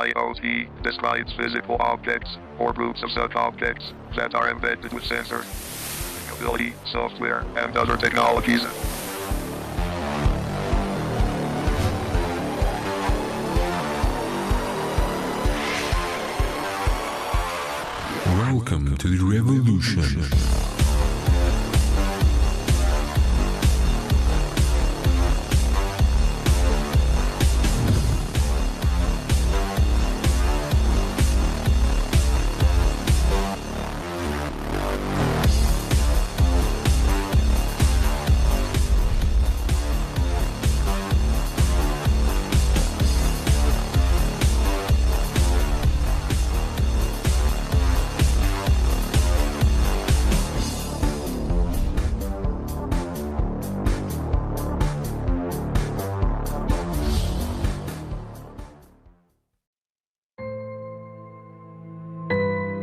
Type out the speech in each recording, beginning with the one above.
IoT describes physical objects or groups of sub-objects that are embedded with sensor, ability, software, and other technologies. Welcome to the revolution.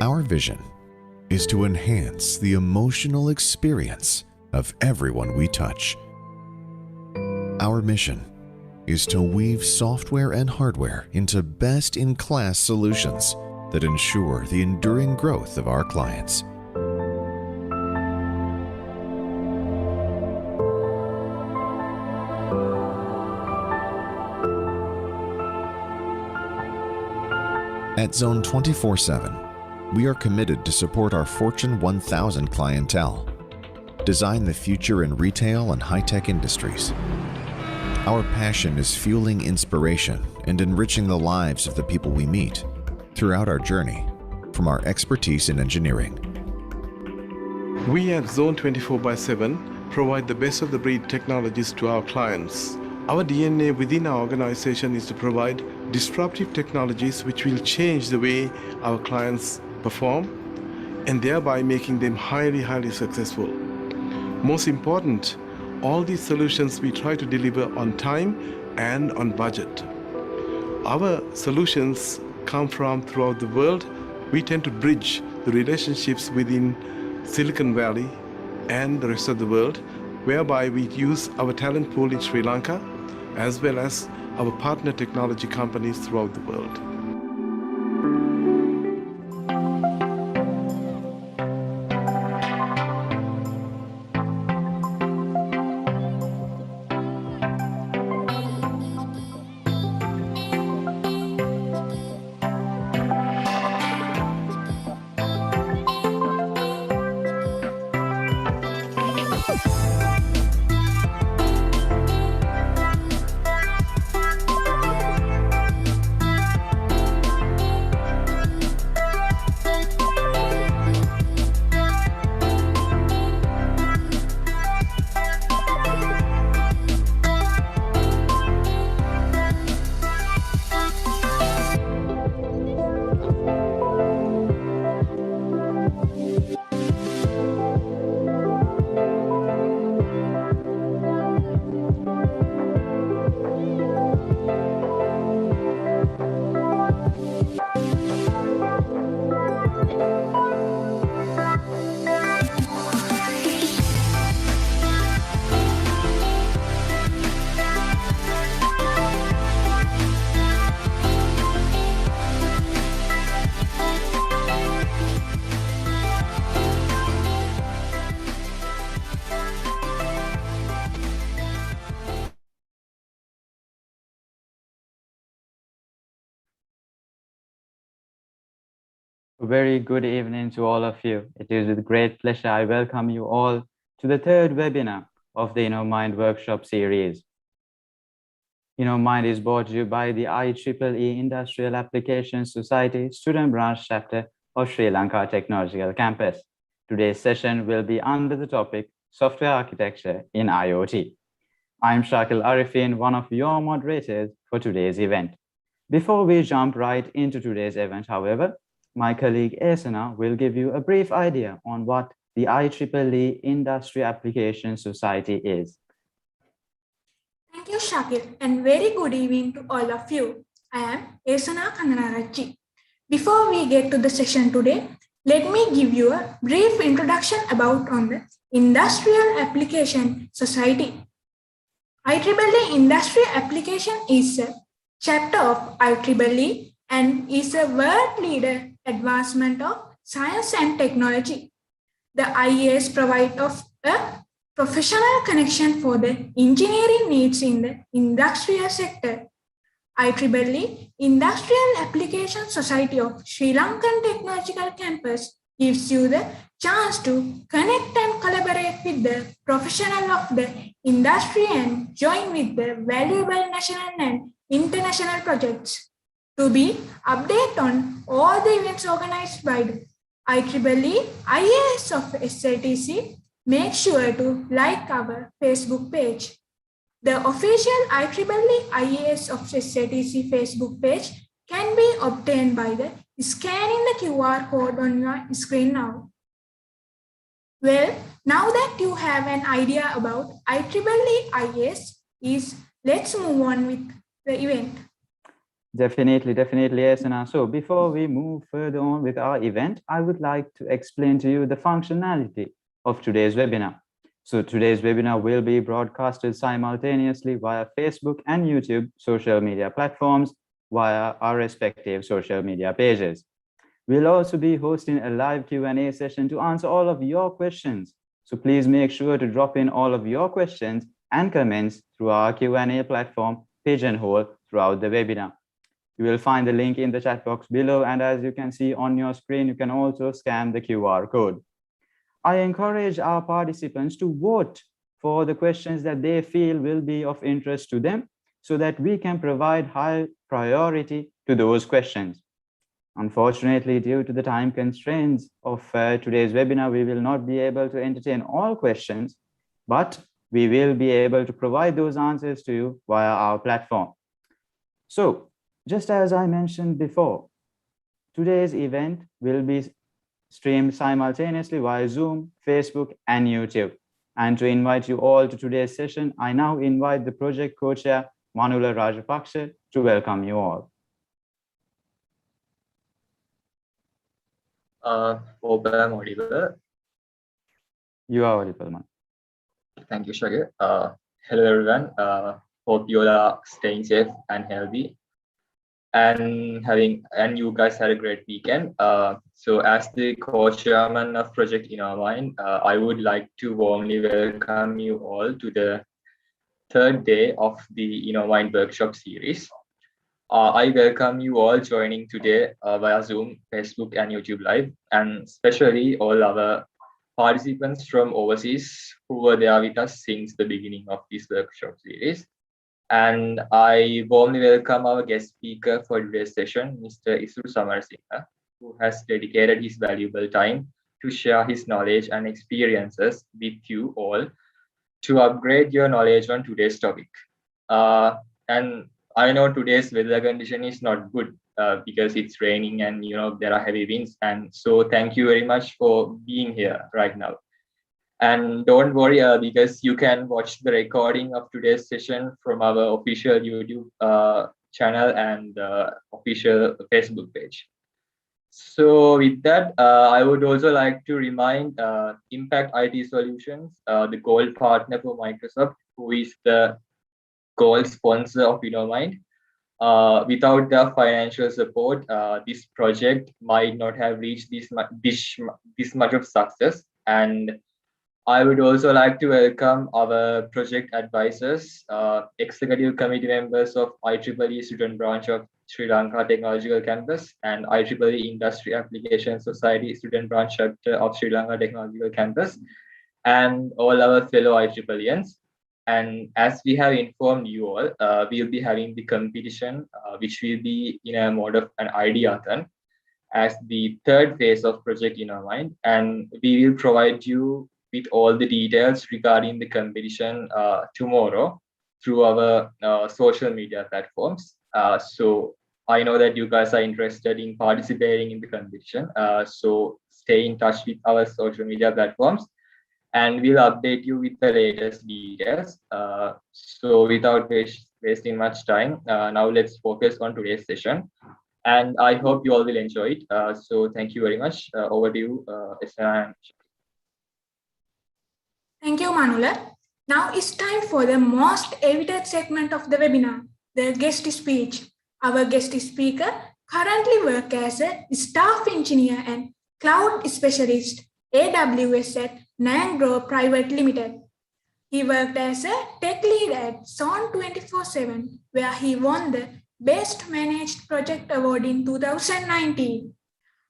Our vision is to enhance the emotional experience of everyone we touch. Our mission is to weave software and hardware into best-in-class solutions that ensure the enduring growth of our clients. At Zone 24/7, we are committed to support our Fortune 1000 clientele, design the future in retail and high-tech industries. Our passion is fueling inspiration and enriching the lives of the people we meet throughout our journey from our expertise in engineering. We at Zone 24/7 provide the best of the breed technologies to our clients. Our DNA within our organization is to provide disruptive technologies which will change the way our clients perform and thereby making them highly successful. Most important, all these solutions we try to deliver on time and on budget. Our solutions come from throughout the world. We tend to bridge the relationships within Silicon Valley and the rest of the world, whereby we use our talent pool in Sri Lanka as well as our partner technology companies throughout the world. Very good evening to all of you. It is with great pleasure I welcome you all to the third webinar of the InnovMind workshop series. InnovMind is brought to you by the IEEE Industrial Applications Society Student Branch Chapter of Sri Lanka Technological Campus. Today's session will be under the topic Software Architecture in IoT. I'm Shakil Arifin, one of your moderators for today's event. Before we jump right into today's event, however, my colleague Asana will give you a brief idea on what the IEEE Industry Applications Society is. Thank you, Shakil, and very good evening to all of you. I am Asana Kandanarajji. Before we get to the session today, let me give you a brief introduction about the Industrial Application Society. IEEE Industry Application is a chapter of IEEE and is a world leader advancement of science and technology. The IES provides a professional connection for the engineering needs in the industrial sector. IEEE Industrial Application Society of Sri Lankan Technological Campus gives you the chance to connect and collaborate with the professionals of the industry and join with the valuable national and international projects. To be updated on all the events organized by the IEEE IAS of SLTC, make sure to like our Facebook page. The official IEEE IAS of SLTC Facebook page can be obtained by scanning the QR code on your screen now. Well, now that you have an idea about IEEE IAS, let's move on with the event. Definitely, Asana. So before we move further on with our event, I would like to explain to you the functionality of today's webinar. So today's webinar will be broadcasted simultaneously via Facebook and YouTube social media platforms via our respective social media pages. We'll also be hosting a live Q&A session to answer all of your questions. So please make sure to drop in all of your questions and comments through our Q&A platform Pigeonhole throughout the webinar. You will find the link in the chat box below, and as you can see on your screen, you can also scan the QR code. I encourage our participants to vote for the questions that they feel will be of interest to them so that we can provide high priority to those questions. Unfortunately, due to the time constraints of today's webinar, we will not be able to entertain all questions, but we will be able to provide those answers to you via our platform. So, just as I mentioned before, today's event will be streamed simultaneously via Zoom, Facebook, and YouTube. And to invite you all to today's session, I now invite the project co-chair, Manula Rajapaksa, to welcome you all. Hope I'm audible. You are audible, man. Thank you, Shagir. Hello, everyone. Hope you all are staying safe and healthy, and you guys had a great weekend. So, as the co-chairman of Project InnovMind, I would like to warmly welcome you all to the third day of the InnovMind workshop series. I welcome you all joining today via Zoom, Facebook, and YouTube Live, and especially all our participants from overseas who were there with us since the beginning of this workshop series. And I warmly welcome our guest speaker for today's session, Mr. Isuru Samarasinghe, who has dedicated his valuable time to share his knowledge and experiences with you all to upgrade your knowledge on today's topic. And I know today's weather condition is not good because it's raining and there are heavy winds. And so thank you very much for being here right now. And don't worry because you can watch the recording of today's session from our official YouTube channel and official Facebook page. So with that, I would also like to remind Impact IT Solutions, the gold partner for Microsoft, who is the gold sponsor of InnovMind. Without their financial support, this project might not have reached this much of success. And I would also like to welcome our project advisors, executive committee members of IEEE Student Branch of Sri Lanka Technological Campus and IEEE Industry Application Society Student Branch Chapter of Sri Lanka Technological Campus, and all our fellow IEEEans. And as we have informed you all, we'll be having the competition, which will be in a mode of an ideathon as the third phase of Project InnovMind. And we will provide you with all the details regarding the competition tomorrow through our social media platforms. So I know that you guys are interested in participating in the competition. So stay in touch with our social media platforms, and we'll update you with the latest details. So without wasting much time, now let's focus on today's session. And I hope you all will enjoy it. So thank you very much. Over to you, Isana. Thank you, Manula. Now it's time for the most awaited segment of the webinar, the guest speech. Our guest speaker, currently works as a staff engineer and cloud specialist, AWS at Nagarro Private Limited. He worked as a tech lead at Zone 24/7, where he won the Best Managed Project Award in 2019.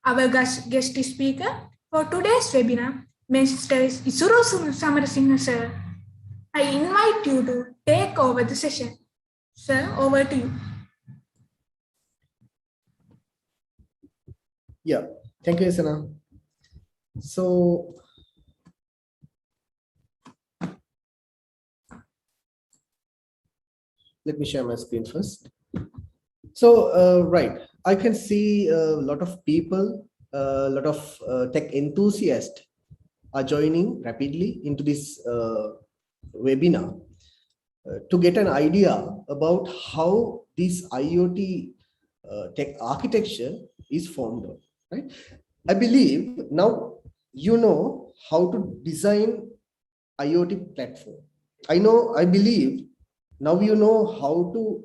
Our guest speaker for today's webinar, Mr. Isuru Samarasinghe, sir. I invite you to take over the session. Sir, over to you. Yeah, thank you, Asana. So, let me share my screen first. So, right, I can see a lot of people, a lot of tech enthusiasts are joining rapidly into this webinar to get an idea about how this IoT tech architecture is formed, right? I believe now you know how to design IoT platform. I believe now you know how to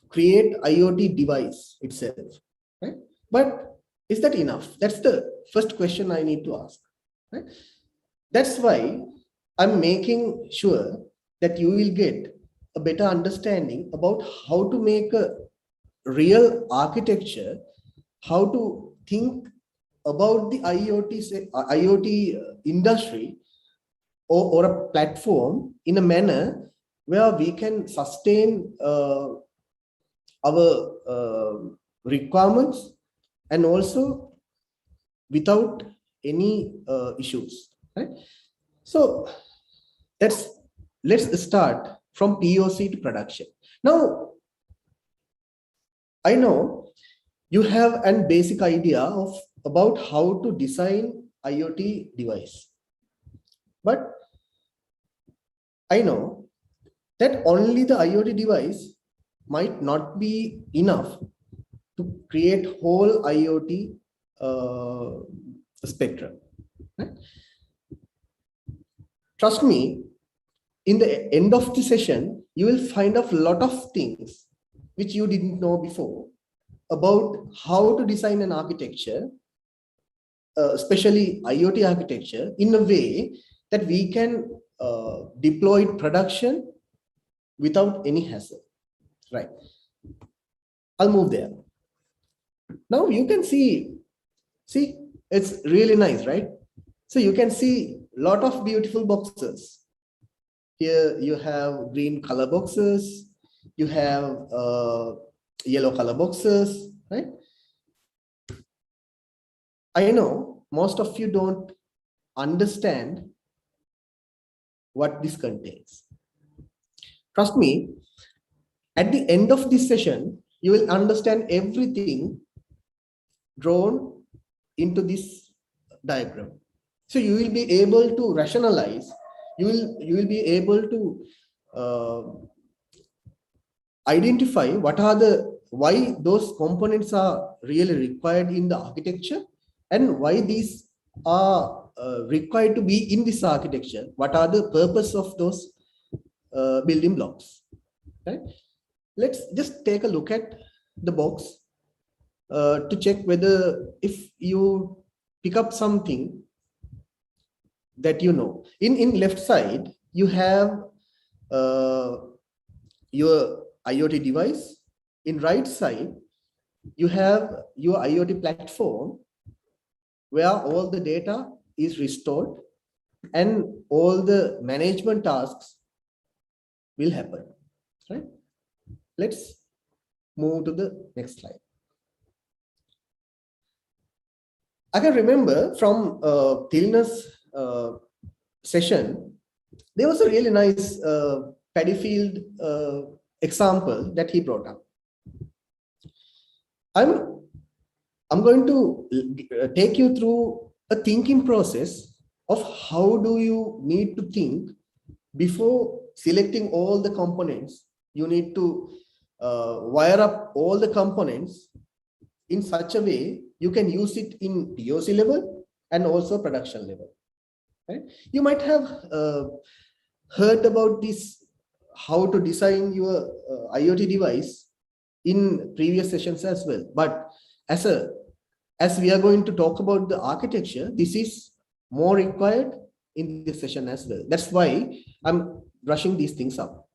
create IoT device itself, right? But is that enough? That's the first question I need to ask, right? That's why I'm making sure that you will get a better understanding about how to make a real architecture, how to think about the IoT industry or a platform in a manner where we can sustain our requirements and also without any issues, right? So let's start from POC to production. Now, I know you have a basic idea about how to design IoT device, but I know that only the IoT device might not be enough to create whole IoT spectrum, right? Trust me, in the end of the session, you will find out a lot of things which you didn't know before about how to design an architecture, especially IoT architecture, in a way that we can deploy production without any hassle, right? I'll move there. Now you can see it's really nice, right? So you can see a lot of beautiful boxes. Here you have green color boxes, you have yellow color boxes, right? I know most of you don't understand what this contains. Trust me, at the end of this session, you will understand everything drawn into this diagram. So you will be able to rationalize, you will be able to identify why those components are really required in the architecture and why these are required to be in this architecture. What are the purpose of those building blocks, right? Let's just take a look at the box to check whether if you pick up something that you know. In left side, you have your IoT device. In right side, you have your IoT platform where all the data is restored and all the management tasks will happen, right? Let's move to the next slide. I can remember from Tilna's session, there was a really nice paddy field example that he brought up. I'm going to take you through a thinking process of how do you need to think before selecting all the components. You need to wire up all the components in such a way you can use it in POC level and also production level, right? You might have heard about this, how to design your IoT device in previous sessions as well. But as we are going to talk about the architecture, this is more required in this session as well. That's why I'm brushing these things up.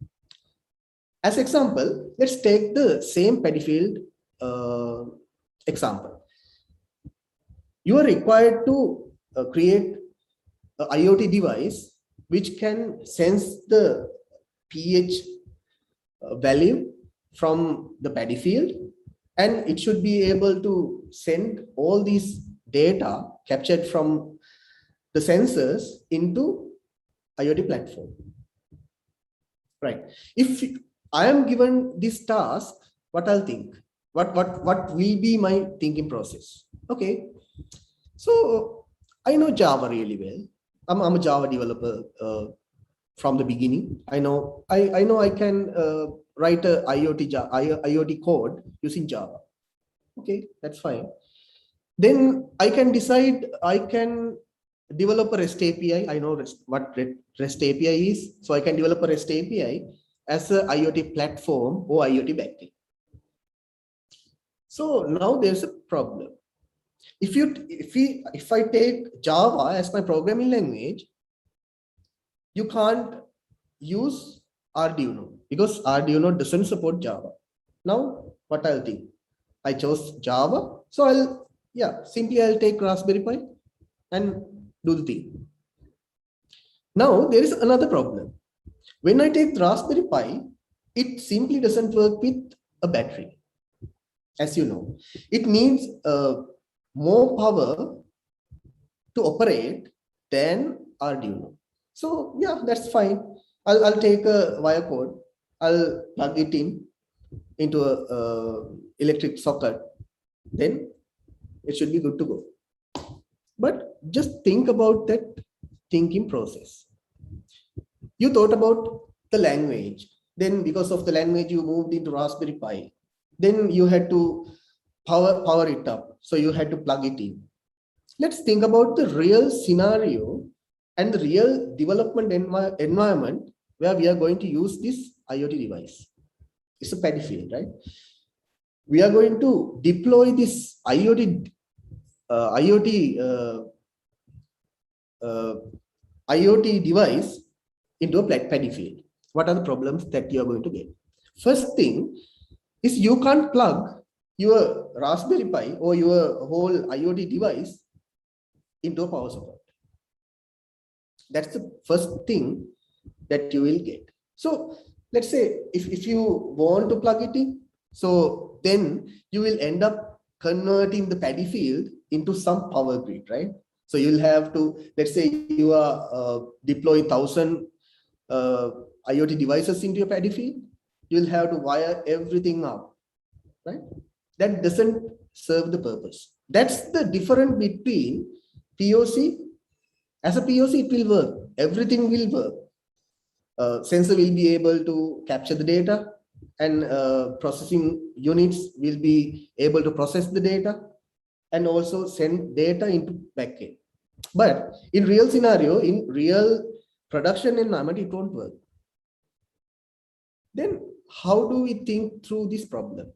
As example, let's take the same paddy field example. You are required to create an IoT device which can sense the pH value from the paddy field, and it should be able to send all these data captured from the sensors into IoT platform. Right. If I am given this task, what I'll think? What will be my thinking process? Okay. So I know Java really well. I'm a Java developer from the beginning. I know I can write a IoT code using Java. Okay, that's fine. Then I can decide I can develop a REST API. I know what REST API is, so I can develop a REST API as a IoT platform or IoT backend. So now there's a problem. If I take Java as my programming language, you can't use Arduino because Arduino doesn't support Java. Now what I'll think? I chose Java, so I'll take Raspberry Pi and do the thing. Now there is another problem. When I take Raspberry Pi, it simply doesn't work with a battery. As you know, it needs more power to operate than Arduino. So yeah, that's fine. I'll take a wire cord. I'll plug it into a electric socket. Then it should be good to go. But just think about that thinking process. You thought about the language. Then because of the language, you moved into Raspberry Pi. Then you had to power it up. So you had to plug it in. Let's think about the real scenario and the real development environment where we are going to use this IoT device. It's a paddy field, right? We are going to deploy this IoT device into a paddy field. What are the problems that you are going to get? First thing is you can't plug your Raspberry Pi or your whole IoT device into a power socket. That's the first thing that you will get. So let's say if you want to plug it in, so then you will end up converting the paddy field into some power grid, right? So you'll have to, let's say you are deploying 1,000 IoT devices into your paddy field, you'll have to wire everything up, right? That doesn't serve the purpose. That's the difference between POC. As a POC, it will work. Everything will work. Sensor will be able to capture the data, and processing units will be able to process the data and also send data into backend. But in real scenario, in real production environment, it won't work. Then how do we think through this problem?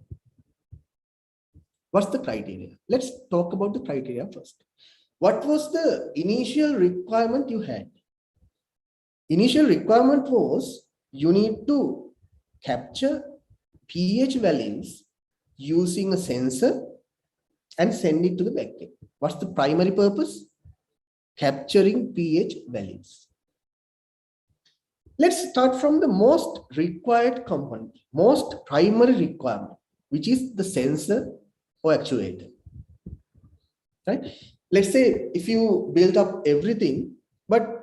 What's the criteria? Let's talk about the criteria first. What was the initial requirement you had? Initial requirement was you need to capture pH values using a sensor and send it to the backend. What's the primary purpose? Capturing pH values. Let's start from the most required component, most primary requirement, which is the sensor or actuator. Right? Let's say if you build up everything, but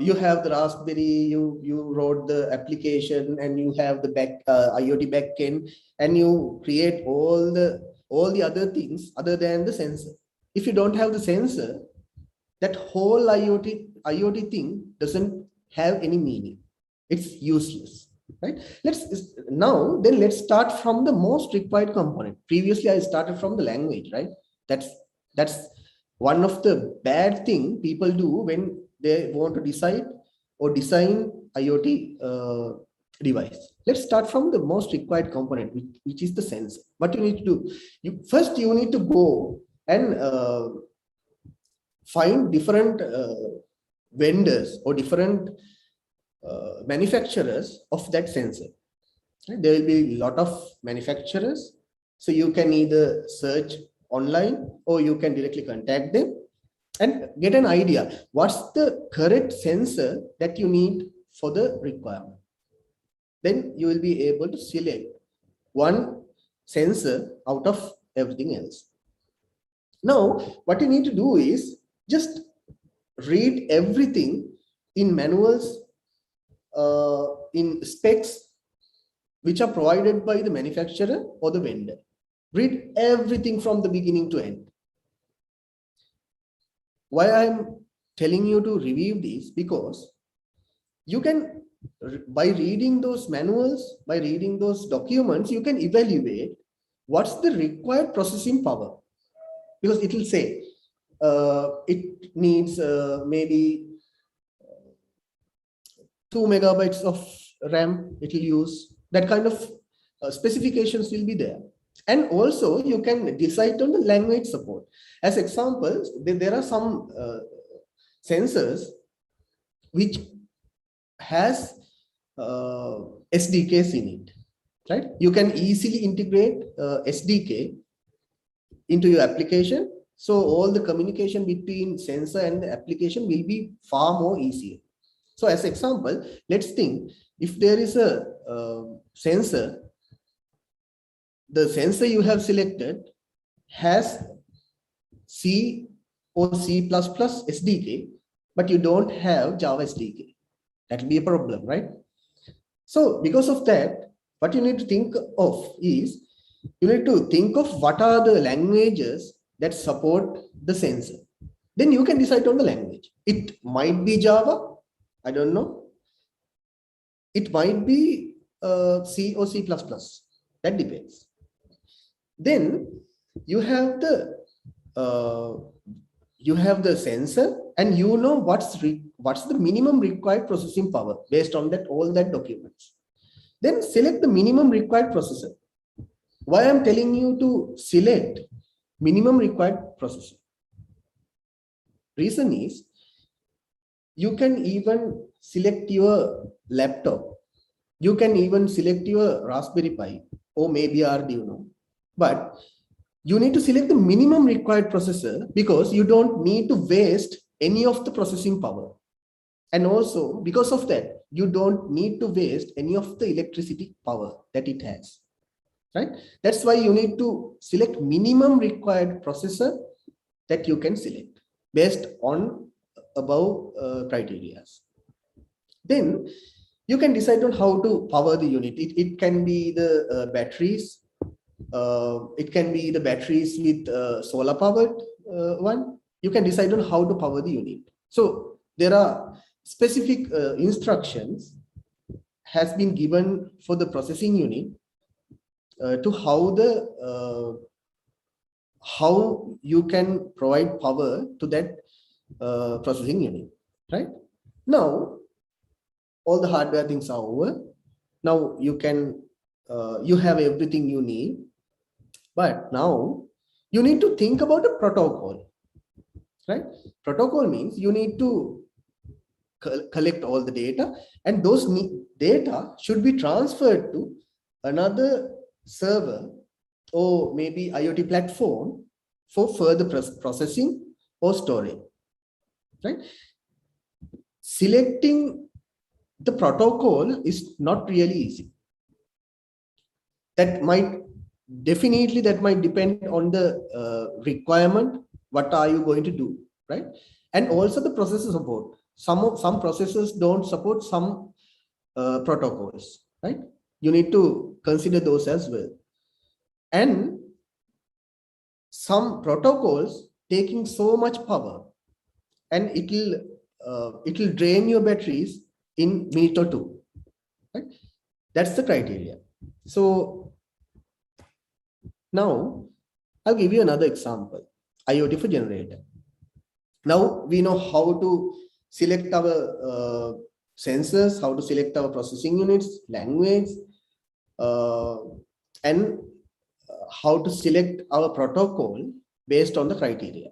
you have the Raspberry, you wrote the application, and you have the IoT backend, and you create all the other things other than the sensor. If you don't have the sensor, that whole IoT thing doesn't have any meaning. It's useless, right? Let's start from the most required component. Previously, I started from the language, right? That's one of the bad thing people do when they want to decide or design IoT device. Let's start from the most required component, which is the sensor. What you need to do, you need to go and find different vendors or different manufacturers of that sensor. There will be a lot of manufacturers, so you can either search online or you can directly contact them and get an idea what's the correct sensor that you need for the requirement. Then you will be able to select one sensor out of everything else. Now, what you need to do is just read everything in manuals, in specs, which are provided by the manufacturer or the vendor. Read everything from the beginning to end. Why I'm telling you to review this, because you can, by reading those manuals, by reading those documents, you can evaluate what's the required processing power. Because it will say it needs maybe 2 megabytes of RAM it will use. That kind of specifications will be there. And also you can decide on the language support. As examples, there are some sensors which has SDKs in it, right? You can easily integrate SDK into your application. So all the communication between sensor and the application will be far more easier. So as example, let's think if there is a sensor, the sensor you have selected has C or C++ SDK, but you don't have Java SDK. That will be a problem, right? So because of that, what you need to think of is, you need to think of what are the languages that support the sensor. Then you can decide on the language. It might be Java, I don't know. It might be C or C++. That depends. Then you have the sensor, and you know what's the minimum required processing power based on that all that documents. Then select the minimum required processor. Why I'm telling you to select minimum required processor? Reason is, you can even select your laptop. You can even select your Raspberry Pi or maybe Arduino. But you need to select the minimum required processor because you don't need to waste any of the processing power. And also because of that, you don't need to waste any of the electricity power that it has, right? That's why you need to select minimum required processor that you can select based on above criteria. Then you can decide on how to power the unit. It can be the batteries. It can be the batteries with solar powered one. You can decide on how to power the unit. So there are specific instructions has been given for the processing unit to how you can provide power to that processing unit, right? Now all the hardware things are over. Now you can you have everything you need, but now you need to think about a protocol, right? Protocol means you need to collect all the data, and those data should be transferred to another server or maybe IoT platform for further processing or storage, right? Selecting the protocol is not really easy. That might depend on the requirement. What are you going to do, right? And also the processor support. Some processors don't support some protocols, right? You need to consider those as well. And some protocols taking so much power, and it will drain your batteries in a minute or two, right? That's the criteria. So now I'll give you another example. IoT for generator. Now we know how to select our sensors, how to select our processing units, language, and how to select our protocol based on the criteria.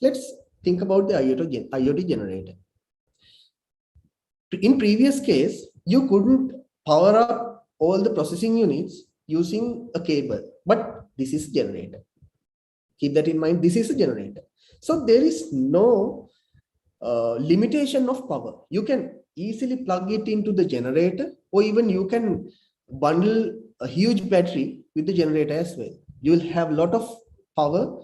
Let's think about the IoT generator. In previous case, you couldn't power up all the processing units using a cable, but this is a generator. Keep that in mind, this is a generator. So there is no limitation of power. You can easily plug it into the generator, or even you can bundle a huge battery with the generator as well. You will have a lot of power.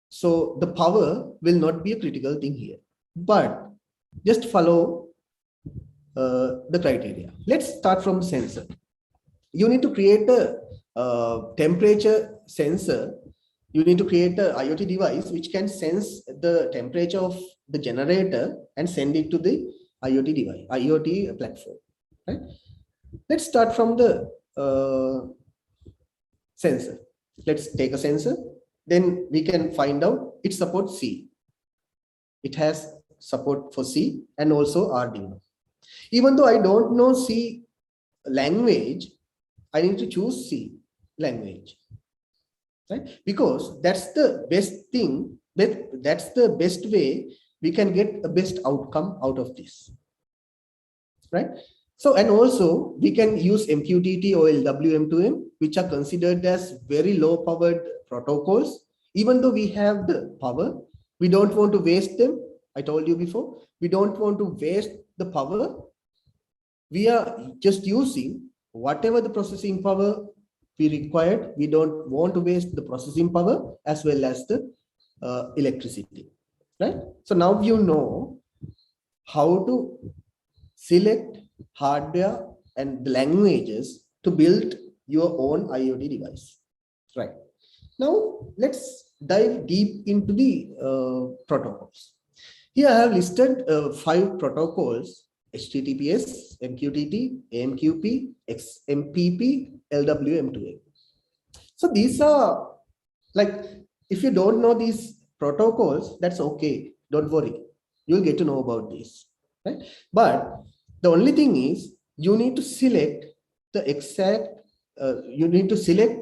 So the power will not be a critical thing here, but just follow the criteria. Let's start from the sensor. You need to create a temperature sensor. You need to create an IoT device which can sense the temperature of the generator and send it to the IoT device, IoT platform. Right? Let's start from the sensor. Let's take a sensor. Then we can find out it supports C. It has support for C and also Arduino. Even though I don't know C language, I need to choose C language, right? Because that's the best thing, that's the best way we can get a best outcome out of this, right? So, and also we can use MQTT or LWM2M, which are considered as very low powered protocols. Even though we have the power, we don't want to waste them. I told you before, we don't want to waste the power. We are just using whatever the processing power we required. We don't want to waste the processing power as well as the electricity, right? So now you know how to select hardware and the languages to build your own IoT device, right? Now let's dive deep into the protocols. Here I have listed 5 protocols: HTTPS, MQTT, AMQP, XMPP, LWM2M. So these are, like, if you don't know these protocols, that's okay. Don't worry. You'll get to know about this, right? But the only thing is you need to select the exact, you need to select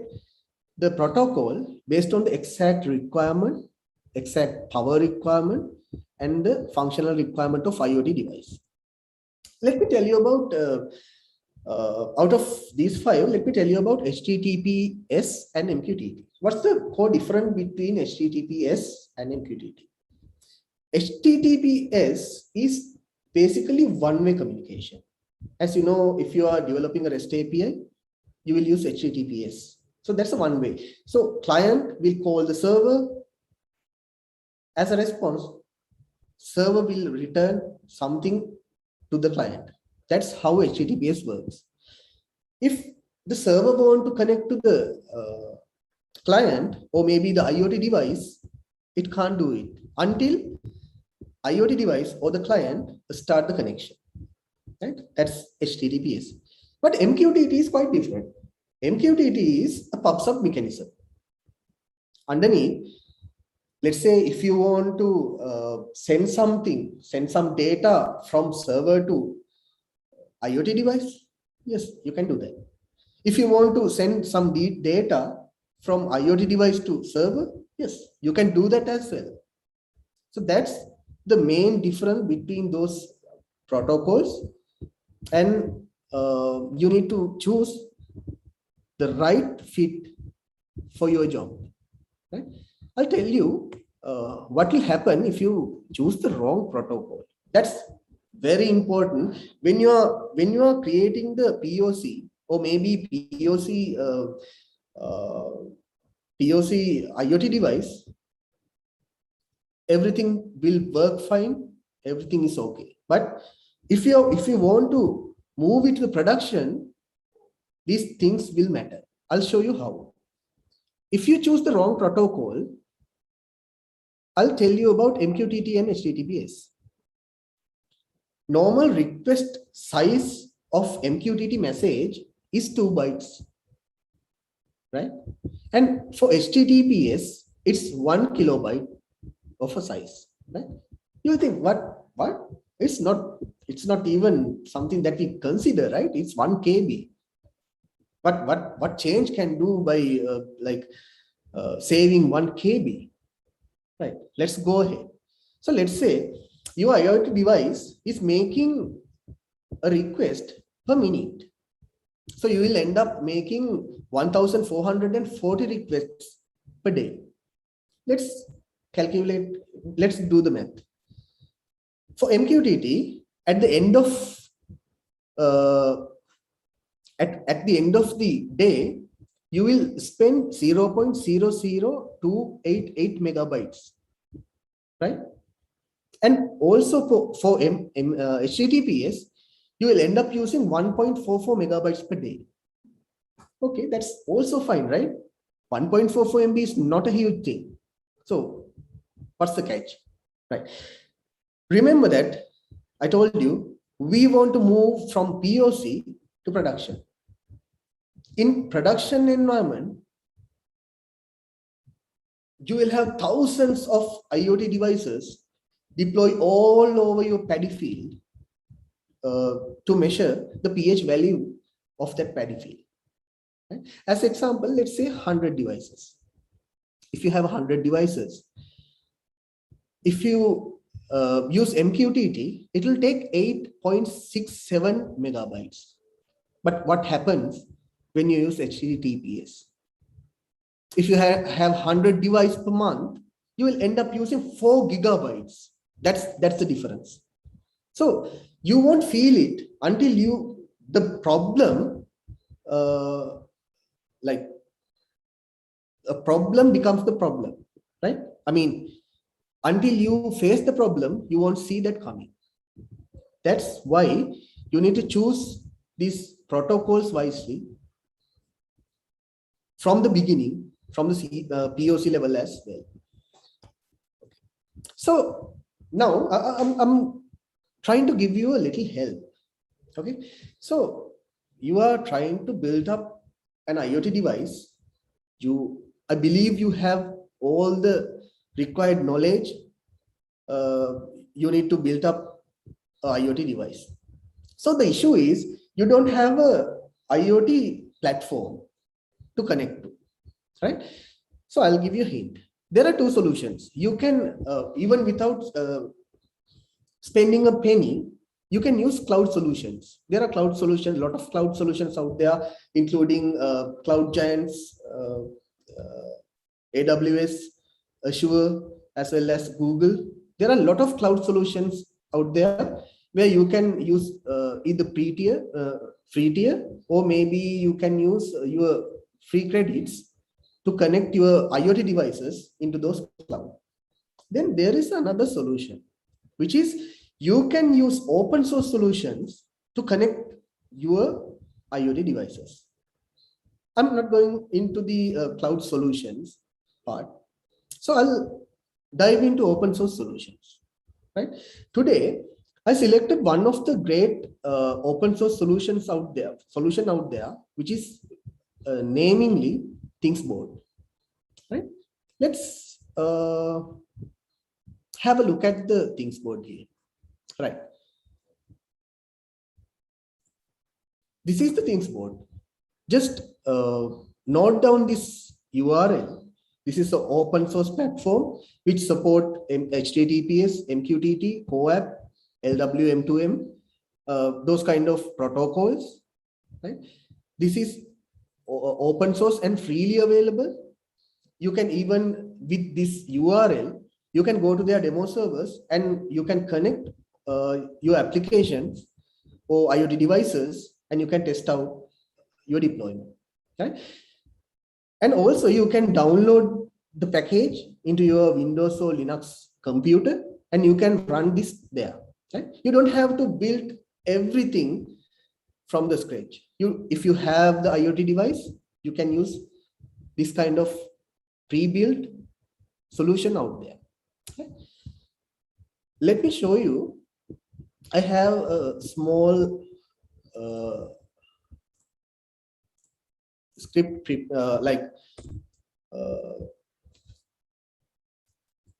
the protocol based on the exact requirement, exact power requirement, and the functional requirement of IoT device. Let me tell you about, out of these 5, let me tell you about HTTPS and MQTT. What's the core difference between HTTPS and MQTT? HTTPS is basically one-way communication. As you know, if you are developing a REST API, you will use HTTPS. So that's a one-way. So client will call the server. As a response, server will return something to the client. That's how HTTPS works. If the server wants to connect to the client or maybe the IoT device, it can't do it until IoT device or the client start the connection, right? That's HTTPS. But MQTT is quite different. MQTT is a pub/sub mechanism. Underneath, let's say if you want to send some data from server to IoT device, yes, you can do that. If you want to send some data from IoT device to server, yes, you can do that as well. So that's the main difference between those protocols, and you need to choose the right fit for your job, right? I'll tell you what will happen if you choose the wrong protocol. That's very important when you are creating the POC or maybe POC IoT device. Everything will work fine. Everything is okay. But if you want to move it to the production, these things will matter. I'll show you how. If you choose the wrong protocol, I'll tell you about MQTT and HTTPS. Normal request size of MQTT message is 2 bytes, right? And for HTTPS, it's 1 kilobyte of a size, right? You'll think, what? It's not It's not even something that we consider, right? It's 1 KB. What change can do by saving 1 KB, right? Let's go ahead. So let's say your IoT device is making a request per minute. So you will end up making 1,440 requests per day. Let's calculate, let's do the math. For MQTT, at the end of at the end of the day, you will spend 0.00288 megabytes, right? And also for HTTPS, you will end up using 1.44 megabytes per day. Okay, that's also fine, right? 1.44 MB is not a huge thing. So what's the catch, right? Remember that I told you we want to move from POC to production. In production environment, you will have thousands of IoT devices deployed all over your paddy field to measure the pH value of that paddy field. Right? As example, let's say 100 devices. If you have 100 devices, if you use MQTT, it will take 8.67 megabytes. But what happens when you use HTTPS? If you have 100 devices per month, you will end up using 4 gigabytes. That's the difference. So you won't feel it until the problem, like a problem becomes the problem, right? I mean, until you face the problem, you won't see that coming. That's why you need to choose these protocols wisely from the beginning, from the POC level as well. So now I'm trying to give you a little help. Okay, so you are trying to build up an IoT device. I believe you have all the required knowledge you need to build up an IoT device. So the issue is you don't have a IoT platform to connect to, right? So I'll give you a hint. There are 2 solutions. You can, even without spending a penny, you can use cloud solutions. There are cloud solutions, a lot of cloud solutions out there, including cloud giants, AWS, Azure, as well as Google. There are a lot of cloud solutions out there where you can use either free tier, or maybe you can use your free credits to connect your IoT devices into those cloud. Then there is another solution, which is you can use open source solutions to connect your IoT devices. I'm not going into the cloud solutions part. So I'll dive into open source solutions, right? Today, I selected one of the great open source solutions out there, which is namingly ThingsBoard, right? Let's have a look at the ThingsBoard here, right? This is the ThingsBoard. Just note down this URL. This is an open source platform which support HTTPS, MQTT, CoAP, LWM2M, those kind of protocols, right? This is open source and freely available. You can even, with this URL, you can go to their demo servers and you can connect your applications or IoT devices, and you can test out your deployment, right? And also you can download the package into your Windows or Linux computer, and you can run this there, right? You don't have to build everything from the scratch. If you have the IoT device, you can use this kind of pre-built solution out there. Okay. Let me show you. I have a small script,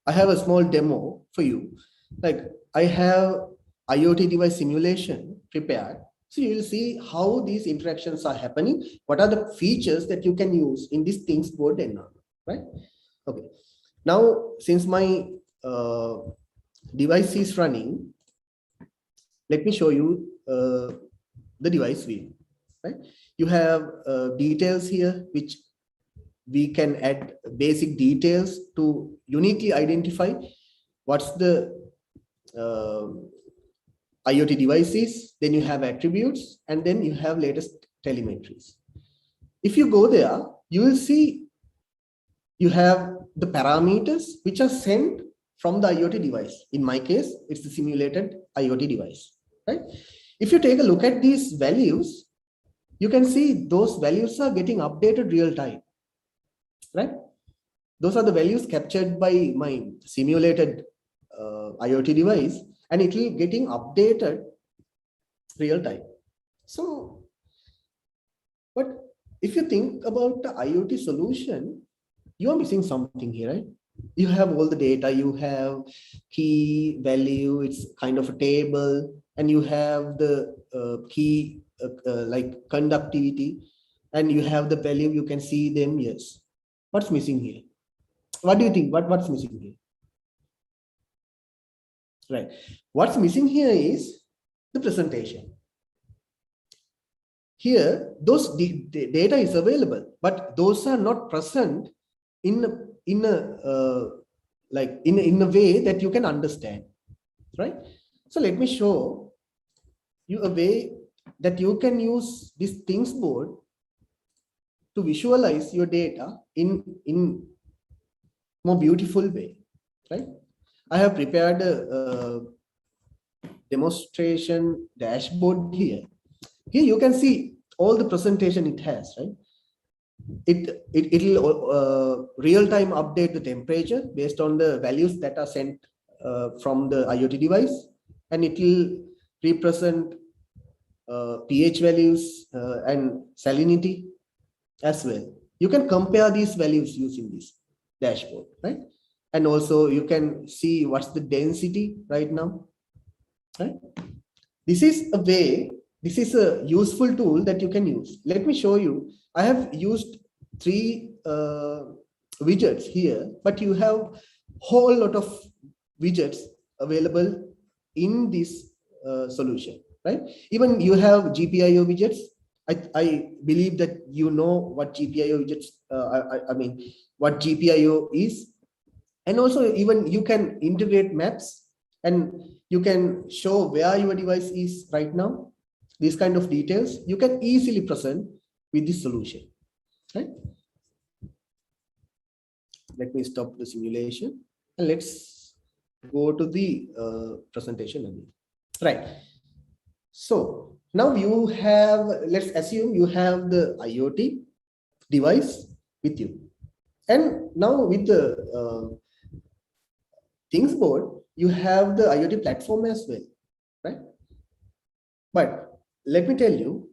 I have a small demo for you. Like I have IoT device simulation prepared. So you will see how these interactions are happening. What are the features that you can use in this things board environment, right? Okay. Now, since my device is running, let me show you the device view, right? You have details here, which we can add basic details to uniquely identify what's the IoT devices. Then you have attributes, and then you have latest telemetries. If you go there, you will see you have the parameters which are sent from the IoT device. In my case, it's the simulated IoT device, right? If you take a look at these values, you can see those values are getting updated real time, right? Those are the values captured by my simulated IoT device, and it will getting updated real time. So, but if you think about the IoT solution, you are missing something here, right? You have all the data, you have key value, it's kind of a table, and you have the key like conductivity, and you have the value, you can see them, yes. What's missing here? What do you think? What's missing here? Right. What's missing here is the presentation. Here, those data is available, but those are not present in a way that you can understand, right? So let me show you a way that you can use this things board to visualize your data in more beautiful way, right? I have prepared a demonstration dashboard here. Here you can see all the presentation it has, right? It'll real-time update the temperature based on the values that are sent from the IoT device, and it will represent pH values and salinity as well. You can compare these values using this dashboard, right? And also you can see what's the density right now, right? This is a way, this is a useful tool that you can use. Let me show you. I have used 3 widgets here, but you have whole lot of widgets available in this solution, right? Even you have Gpio widgets. I believe that you know what Gpio widgets, I mean, what Gpio is. And also even you can integrate maps, and you can show where your device is right now. These kind of details you can easily present with this solution, right? Let me stop the simulation and let's go to the presentation again, right? So now you have, let's assume you have the IoT device with you, and now with the things board, you have the IoT platform as well, right? But let me tell you,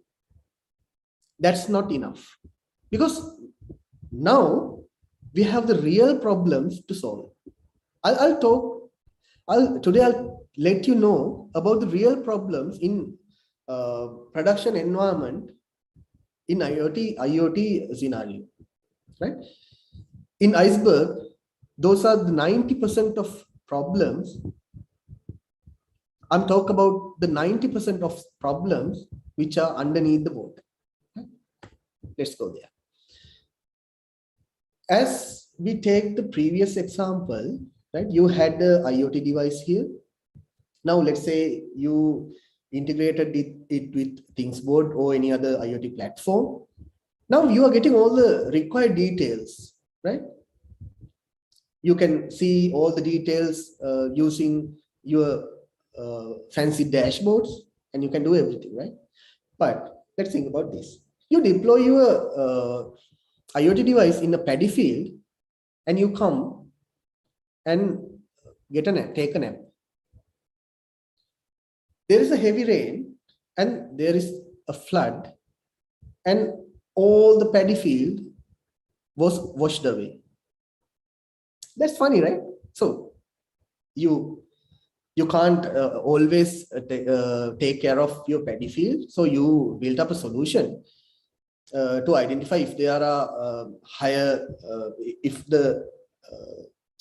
that's not enough, because now we have the real problems to solve. Today I'll let you know about the real problems in production environment in IoT scenario, right? In Iceberg, those are the 90% of problems. I'm talking about the 90% of problems which are underneath the board. Let's go there. As we take the previous example, right? You had the IoT device here. Now let's say you integrated it with ThingsBoard or any other IoT platform. Now you are getting all the required details, right? You can see all the details using your fancy dashboards, and you can do everything, right? But let's think about this. You deploy your IoT device in a paddy field, and you come and take a nap. There is a heavy rain, and there is a flood, and all the paddy field was washed away. That's funny, right? So you you can't always take care of your paddy field. So you built up a solution to identify if there are higher, if the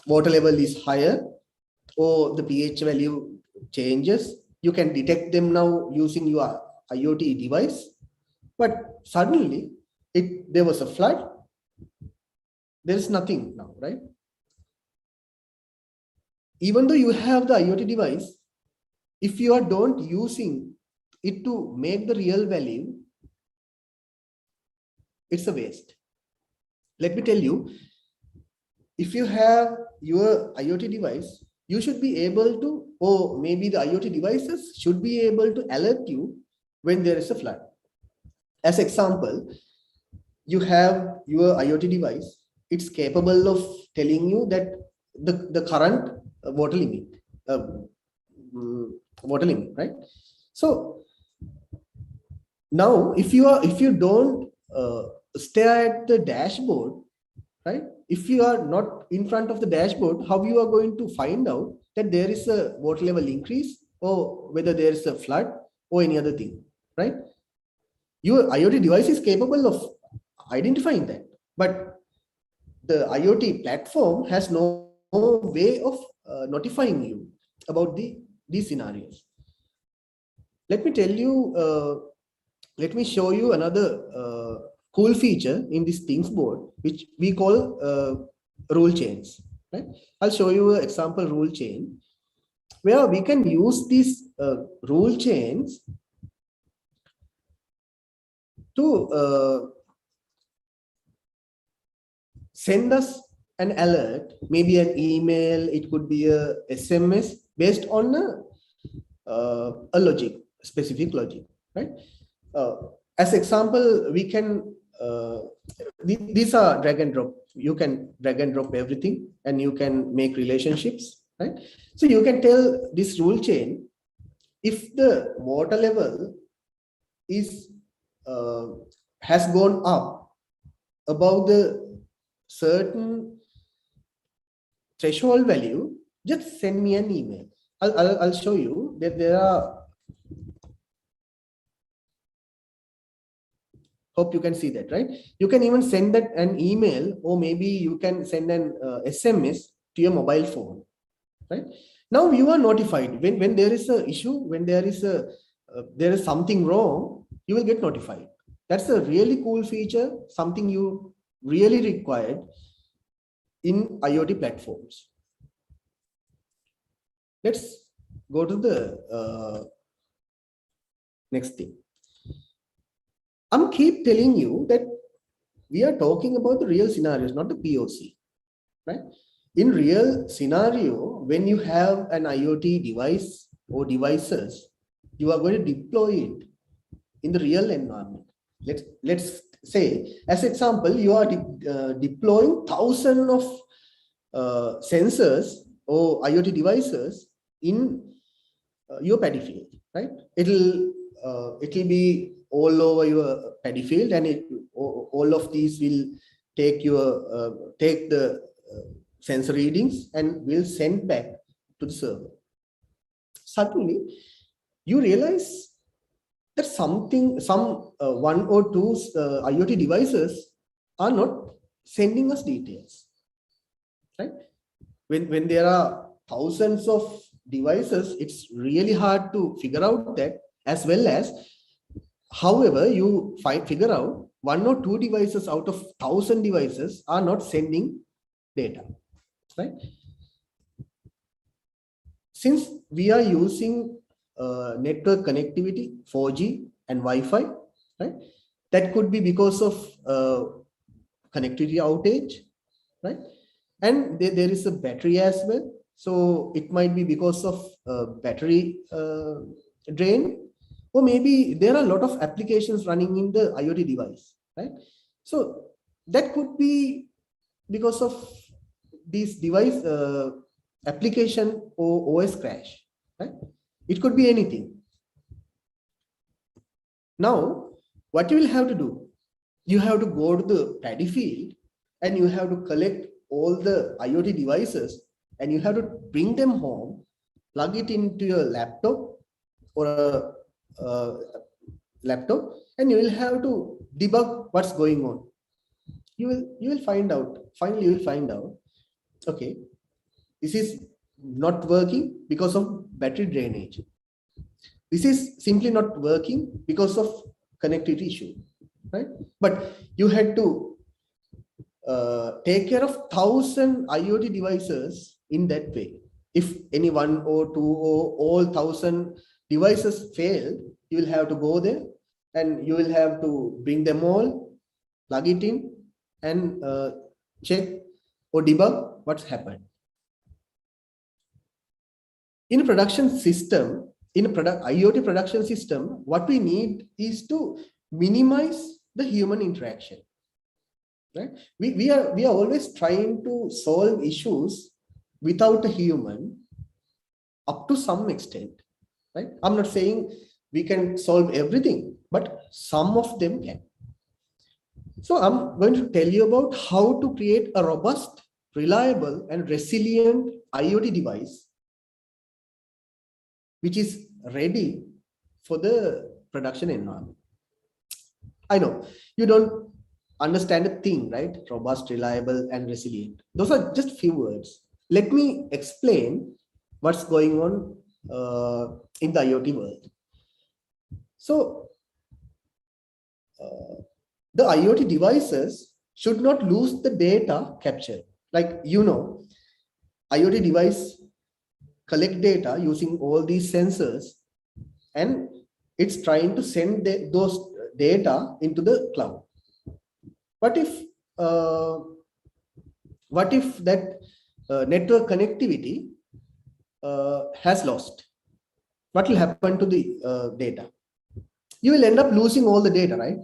water level is higher or the pH value changes. You can detect them now using your IoT device. But suddenly there was a flood. There is nothing now, right? Even though you have the IoT device, if you are don't using it to make the real value, it's a waste. Let me tell you, if you have your IoT device, you should be able to, or maybe the IoT devices should be able to alert you when there is a flood. As example, you have your IoT device, it's capable of telling you that the current water limit, right? So now if you don't stare at the dashboard, right? If you are not in front of the dashboard, how you are going to find out that there is a water level increase or whether there is a flood or any other thing, right? Your IoT device is capable of identifying that, but the IoT platform has no way of notifying you about these scenarios. Let me tell you, let me show you another cool feature in this things board, which we call rule chains, right? I'll show you an example rule chain where we can use these rule chains to send us an alert, maybe an email, it could be a SMS based on a logic, specific logic, right? As example, we can, these are drag and drop. You can drag and drop everything and you can make relationships, right? So you can tell this rule chain, if the water level is has gone up above the certain threshold value, just send me an email. I'll show you that there are, hope you can see that, right? You can even send that an email, or maybe you can send an SMS to your mobile phone, right? Now you are notified when there is a issue, when there is something wrong, you will get notified. That's a really cool feature, something you really required in IoT platforms. Let's go to the next thing. I'm keep telling you that we are talking about the real scenarios, not the POC, right? In real scenario, when you have an IoT device or devices, you are going to deploy it in the real environment. Let's say, as example, you are deploying thousands of sensors or IoT devices in your paddy field, right? It'll be all over your paddy field, and all of these will take the sensor readings and will send back to the server. Suddenly, you realize that some one or two IoT devices are not sending us details, right? When there are thousands of devices, it's really hard to figure out that, as well as, however, you figure out one or two devices out of 1,000 devices are not sending data, right? Since we are using network connectivity, 4G and Wi-Fi, right? That could be because of connectivity outage, right? And there is a battery as well. So it might be because of battery drain, or maybe there are a lot of applications running in the IoT device, right? So that could be because of this device application or OS crash, right? It could be anything. Now, what you will have to do, you have to go to the paddy field and you have to collect all the IoT devices and you have to bring them home, plug it into your laptop or a laptop, and you will have to debug what's going on. You will find out. Finally, you will find out. Okay, this is not working because of battery drainage. This is simply not working because of connectivity issue, right? But you had to take care of 1,000 IoT devices in that way. If any one or two or all 1,000 devices fail, you will have to go there and you will have to bring them all, plug it in, and check or debug what's happened. In a production system, in a IoT production system, what we need is to minimize the human interaction. Right? We are always trying to solve issues without a human up to some extent. Right? I'm not saying we can solve everything, but some of them can. So I'm going to tell you about how to create a robust, reliable, and resilient IoT device which is ready for the production environment. I know you don't understand a thing, right? Robust, reliable, and resilient. Those are just few words. Let me explain what's going on in the IoT world. So the IoT devices should not lose the data captured. Like, IoT device collect data using all these sensors, and it's trying to send those data into the cloud. What if that network connectivity has lost? What will happen to the data? You will end up losing all the data, right?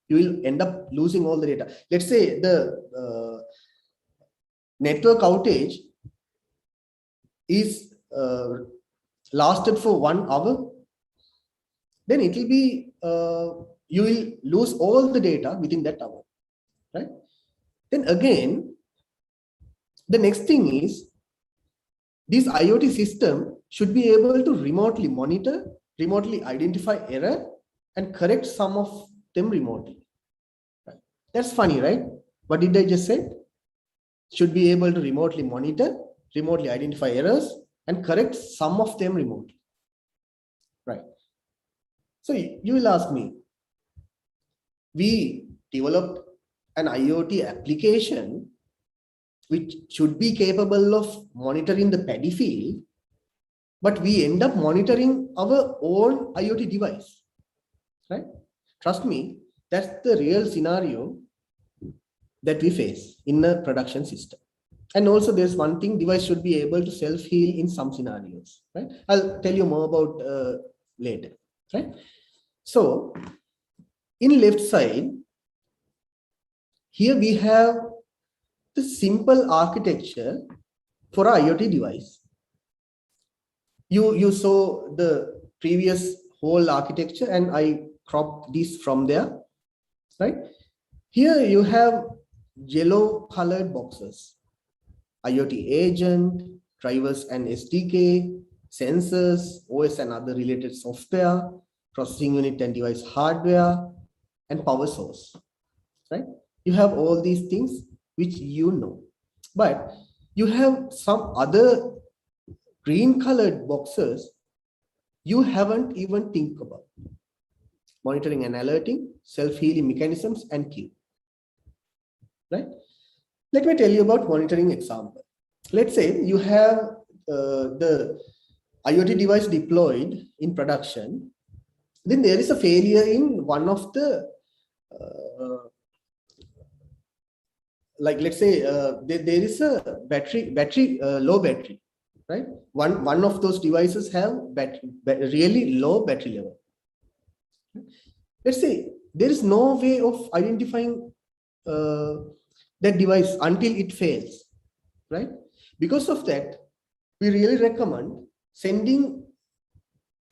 You will end up losing all the data. Let's say the network outage is lasted for 1 hour, then it will be you will lose all the data within that hour, right? Then again, the next thing is this IoT system should be able to remotely monitor, remotely identify error, and correct some of them remotely. Right? That's funny, right? What did I just say? Should be able to remotely monitor, remotely identify errors, and correct some of them remotely. Right. So you will ask me, we developed an IoT application which should be capable of monitoring the paddy field, but we end up monitoring our own IoT device, right? Trust me, that's the real scenario that we face in a production system. And also there's one thing, device should be able to self-heal in some scenarios, right? I'll tell you more about later, right? So in left side, here we have the simple architecture for an IoT device. You saw the previous whole architecture and I cropped this from there, right? Here you have yellow colored boxes, IoT agent, drivers and SDK, sensors, OS and other related software, processing unit and device hardware, and power source, right? You have all these things which you know, but you have some other green colored boxes you haven't even think about. Monitoring and alerting, self-healing mechanisms, and queue, right? Let me tell you about monitoring example. Let's say you have the IoT device deployed in production. Then there is a failure in one of the, like let's say there is a low battery, right? One of those devices have really low battery level. Let's say there is no way of identifying that device until it fails, right? Because of that, we really recommend sending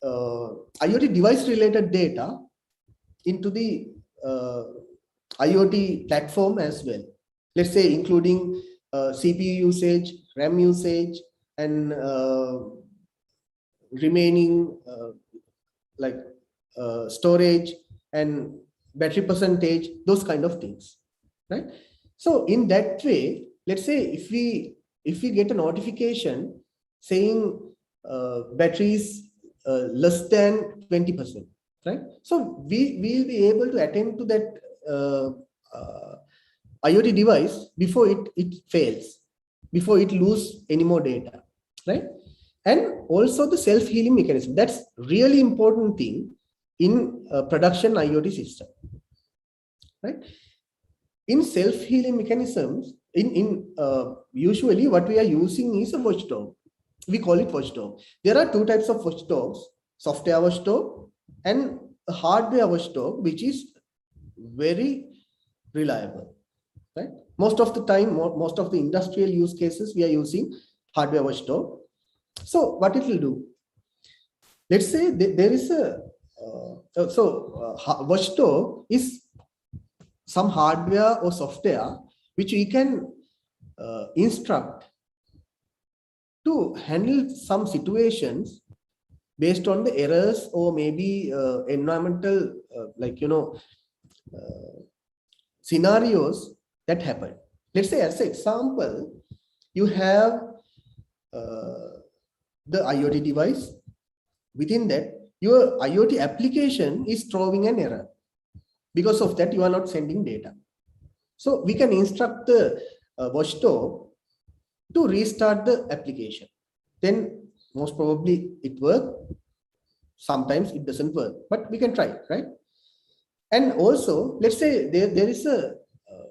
IoT device related data into the IoT platform as well. Let's say including CPU usage, RAM usage, and remaining storage and battery percentage, those kind of things, right? So in that way, let's say if we get a notification saying batteries less than 20%, right? So we will be able to attend to that IoT device before it fails, before it loses any more data, right? And also the self-healing mechanism. That's really important thing in production IoT system, right? In self-healing mechanisms, usually what we are using is a watchdog. We call it watchdog. There are two types of watchdogs: software watchdog and a hardware watchdog, which is very reliable, right? Most of the time, most of the industrial use cases, we are using hardware watchdog. So what it will do? Let's say there is a watchdog is some hardware or software which we can instruct to handle some situations based on the errors or maybe environmental scenarios that happen. Let's say, as an example, you have the IoT device. Within that, your IoT application is throwing an error. Because of that, you are not sending data. So we can instruct the watchdog to restart the application. Then most probably it works. Sometimes it doesn't work, but we can try, right? And also, let's say there is a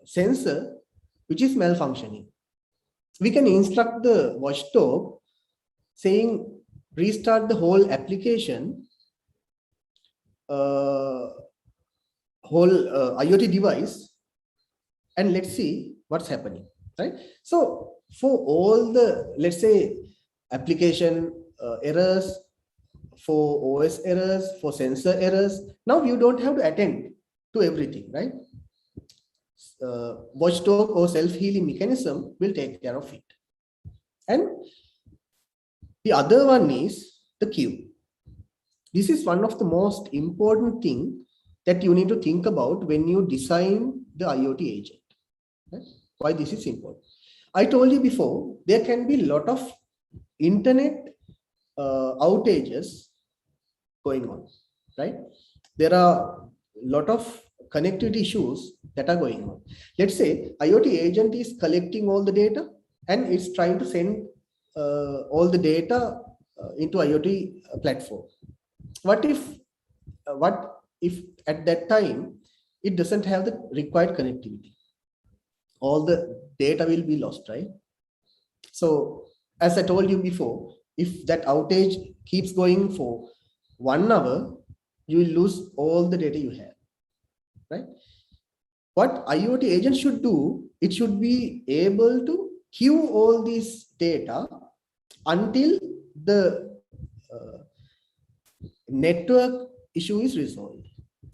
sensor which is malfunctioning. We can instruct the watchdog saying restart the whole application, whole IoT device, and let's see what's happening, right? So for all the, let's say, application errors, for OS errors, for sensor errors, now you don't have to attend to everything, right? Watchdog or self-healing mechanism will take care of it. And the other one is the queue. This is one of the most important things that you need to think about when you design the IoT agent. Right? Why this is important? I told you before, there can be a lot of internet outages going on, right? There are a lot of connectivity issues that are going on. Let's say IoT agent is collecting all the data and it's trying to send all the data into IoT platform. What if at that time it doesn't have the required connectivity? All the data will be lost, right? So as I told you before, if that outage keeps going for 1 hour, you will lose all the data you have, right? What IoT agent should do, it should be able to queue all this data until the network issue is resolved.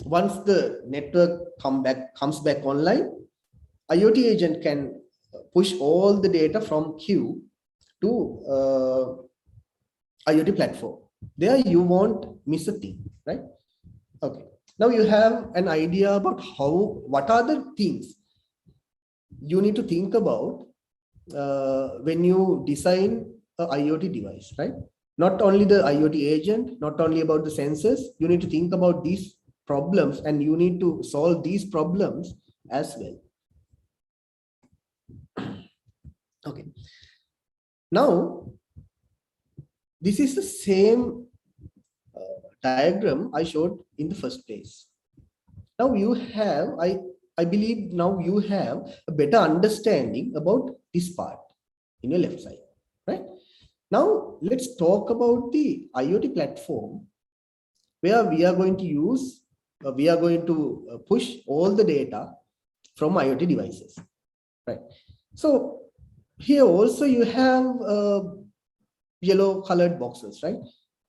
Once the network comes back online, IoT agent can push all the data from queue to IoT platform. There you won't miss a thing, right? Okay. Now you have an idea about what are the things you need to think about when you design a IoT device, right? Not only the IoT agent, not only about the sensors, you need to think about these problems and you need to solve these problems as well. Okay. Now, this is the same diagram I showed in the first place. Now you have, I believe now you have a better understanding about this part in your left side, right? Now let's talk about the IoT platform where we are going to use, we are going to push all the data from IoT devices, right? So here also you have yellow colored boxes, right?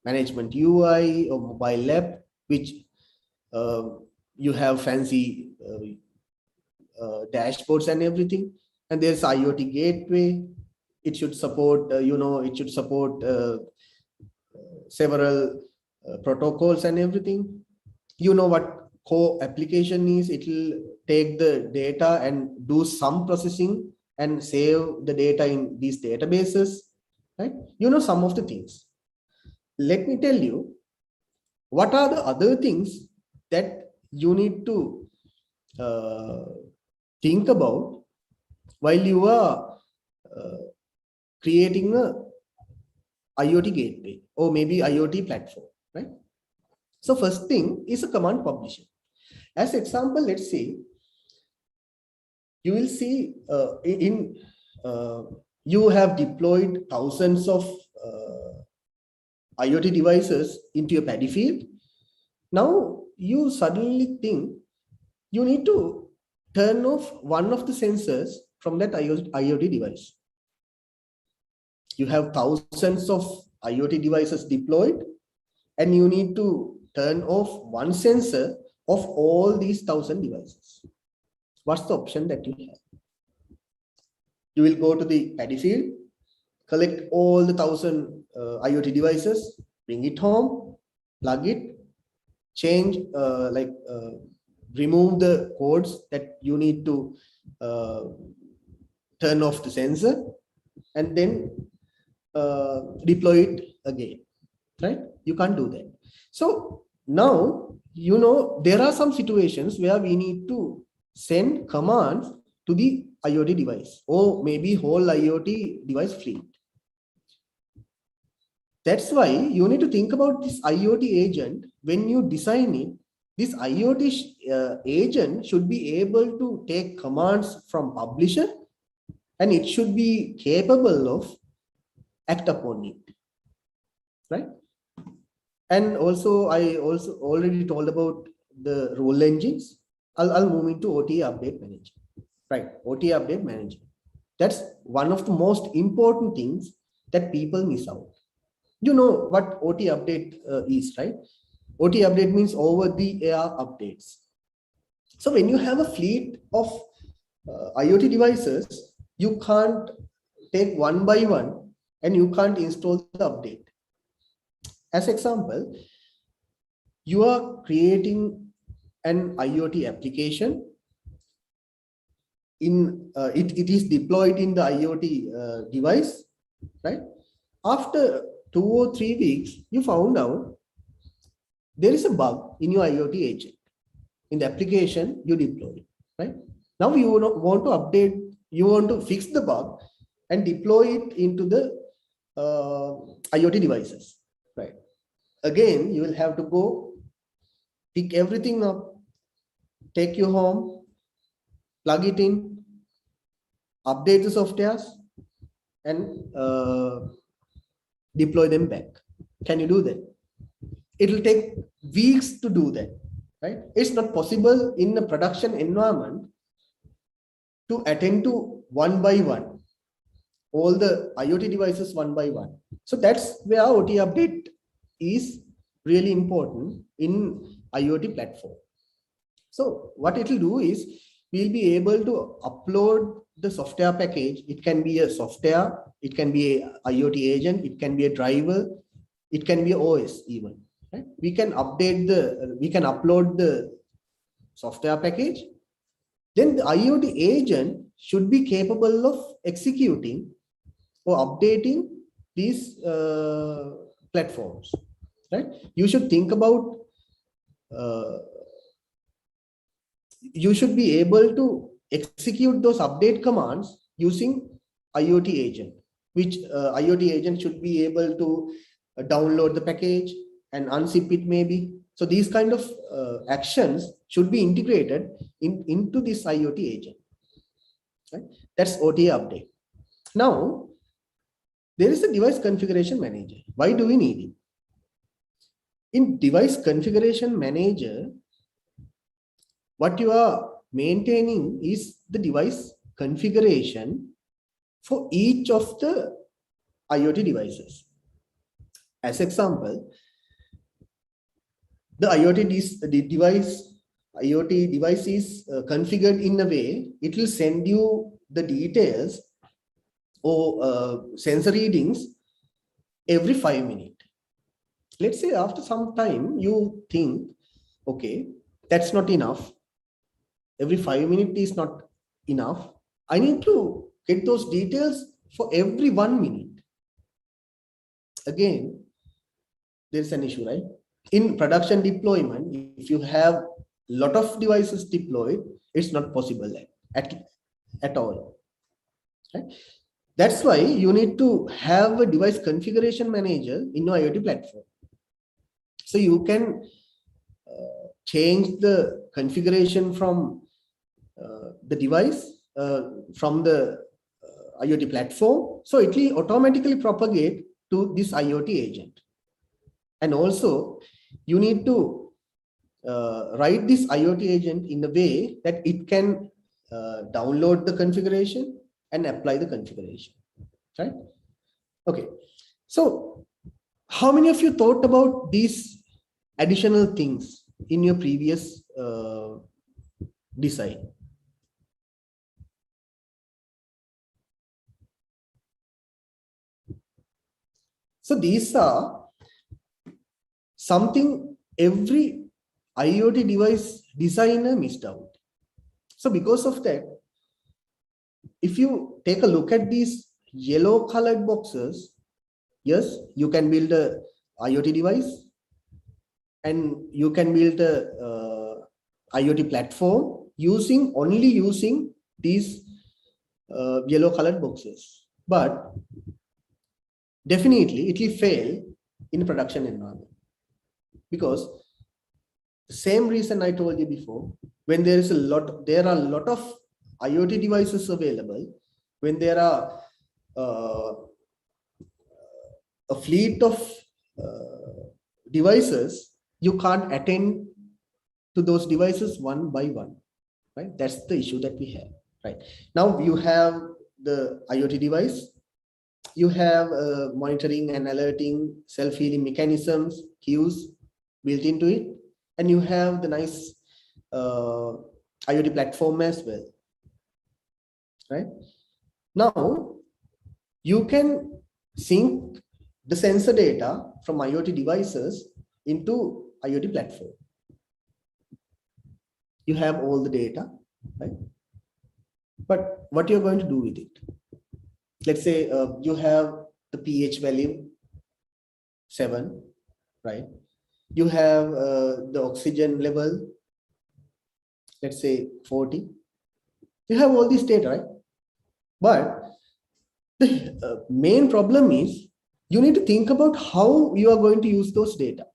Management UI or mobile app, which you have fancy dashboards and everything. And there's IoT gateway. It should support, it should support several protocols and everything. You know what core application is. It will take the data and do some processing and save the data in these databases, right? You know some of the things. Let me tell you, what are the other things that you need to think about while you are creating a IoT gateway or maybe IoT platform, right? So first thing is a command publishing. As example, let's say you will see you have deployed thousands of IoT devices into your paddy field. Now you suddenly think you need to turn off one of the sensors from that IoT device. You have thousands of IoT devices deployed, and you need to turn off one sensor of all these 1,000 devices. What's the option that you have? You will go to the paddy field, collect all the 1,000 IoT devices, bring it home, plug it, change, remove the codes that you need to turn off the sensor, and then deploy it again, right? You can't do that. So now, you know, there are some situations where we need to send commands to the IoT device or maybe whole IoT device fleet. That's why you need to think about this IoT agent when you design it. This IoT agent should be able to take commands from publisher, and it should be capable of act upon it, right? And also, I also already told about the rule engines. I'll move into OTA update manager, right? OTA update manager. That's one of the most important things that people miss out. You know what OT update is, right? OT update means over the air updates. So when you have a fleet of IoT devices, you can't take one by one and you can't install the update. As example, you are creating an IoT application. It is deployed in the IoT device, right? After 2 or 3 weeks, you found out there is a bug in your IoT agent in the application you deployed, right? Now you want to update, you want to fix the bug and deploy it into the IoT devices, right? Again, you will have to go pick everything up, take you home, plug it in, update the softwares, and deploy them back. Can you do that? It will take weeks to do that, right? It's not possible in a production environment to attend to one by one all the IoT devices one by one. So that's where OT update is really important in IoT platform. So what it will do is we'll be able to upload the software package. It can be a software, it can be a IoT agent, it can be a driver, it can be a OS even. Right? We can upload the software package. Then the IoT agent should be capable of executing or updating these platforms. Right? You should think about. You should be able to execute those update commands using IoT agent, which IoT agent should be able to download the package and unzip it maybe. So these kind of actions should be integrated into this IoT agent. Right? That's OTA update. Now, there is a device configuration manager. Why do we need it? In device configuration manager, what you are maintaining is the device configuration for each of the IoT devices. As example, the IoT device is configured in a way it will send you the details or sensor readings every 5 minutes. let's say after some time you think, okay, that's not enough. Every 5 minutes is not enough. I need to get those details for every 1 minute. Again, there's an issue, right? In production deployment, if you have a lot of devices deployed, it's not possible at all. Right? That's why you need to have a device configuration manager in your IoT platform. So you can change the configuration from the device, from the IoT platform. So it will automatically propagate to this IoT agent. And also you need to write this IoT agent in a way that it can download the configuration and apply the configuration, right? Okay, so how many of you thought about these additional things in your previous design? So these are something every IoT device designer missed out. So because of that, if you take a look at these yellow colored boxes, yes, you can build a IoT device and you can build a IoT platform only using these yellow colored boxes. But definitely it will fail in a production environment, because the same reason I told you before, when there are a lot of IoT devices available, when there are a fleet of devices, you can't attend to those devices one by one, right? That's the issue that we have, right? Now you have the IoT device, you have monitoring and alerting, self-healing mechanisms, queues built into it, and you have the nice IoT platform as well, right? Now you can sync the sensor data from IoT devices into IoT platform. You have all the data, right? But what you're going to do with it? Let's say you have the pH value 7, right? You have the oxygen level, let's say 40. You have all this data, right? But the main problem is you need to think about how you are going to use those data.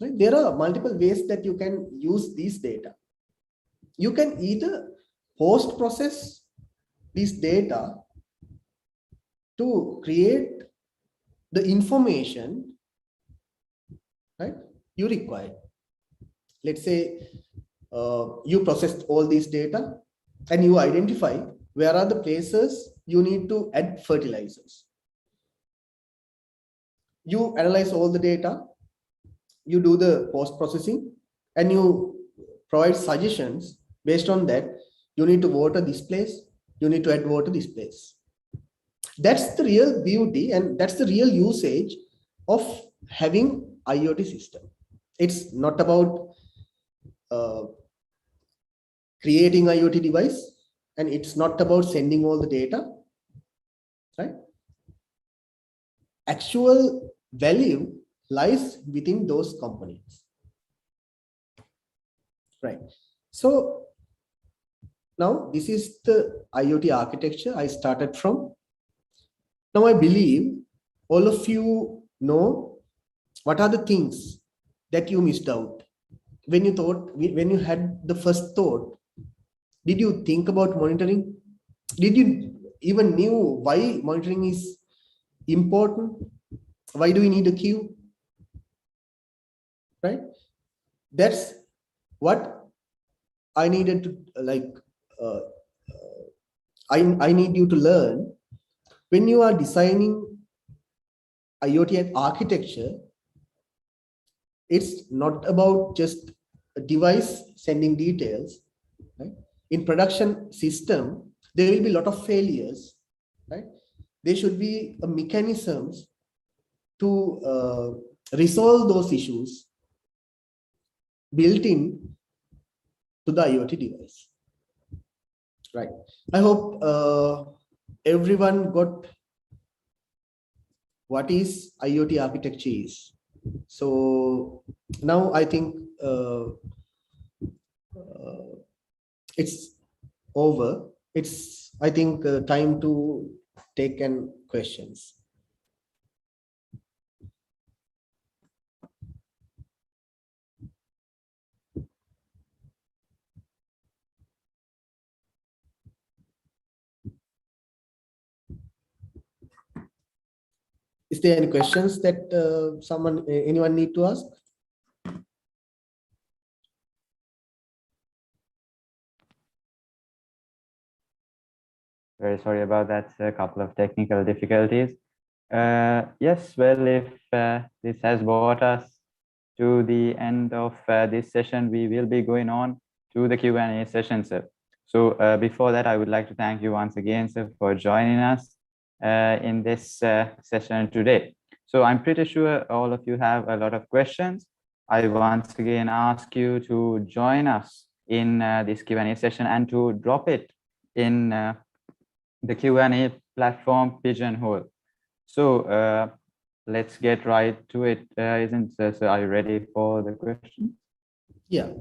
Right? There are multiple ways that you can use these data. You can either post-process this data to create the information, right, you require. Let's say you processed all these data and you identify where are the places you need to add fertilizers. You analyze all the data, you do the post-processing, and you provide suggestions based on that. You need to water this place, you need to add water this place. That's the real beauty and that's the real usage of having IoT system. It's not about creating IoT device, and it's not about sending all the data, right? Actual value lies within those components, right? So now this is the IoT architecture I started from. Now I believe all of you know what are the things that you missed out when you had the first thought. Did you think about monitoring? Did you even knew why monitoring is important? Why do we need a queue? Right? That's what I needed to I need you to learn when you are designing IoT architecture. It's not about just a device sending details, right? In production system, there will be a lot of failures, right? There should be a mechanisms to resolve those issues built in to the IoT device. Right. I hope everyone got what is IoT architecture is. So now I think it's over. It's, I think, time to take in questions. Is there any questions that anyone need to ask? Very sorry about that. A couple of technical difficulties. Yes, well, if this has brought us to the end of this session, we will be going on to the Q&A session, sir. So before that, I would like to thank you once again, sir, for joining us in this session today. So I'm pretty sure all of you have a lot of questions. I once again ask you to join us in this Q&A session and to drop it in the Q&A platform Pigeonhole. So let's get right to it, isn't it? So are you ready for the question? Yeah.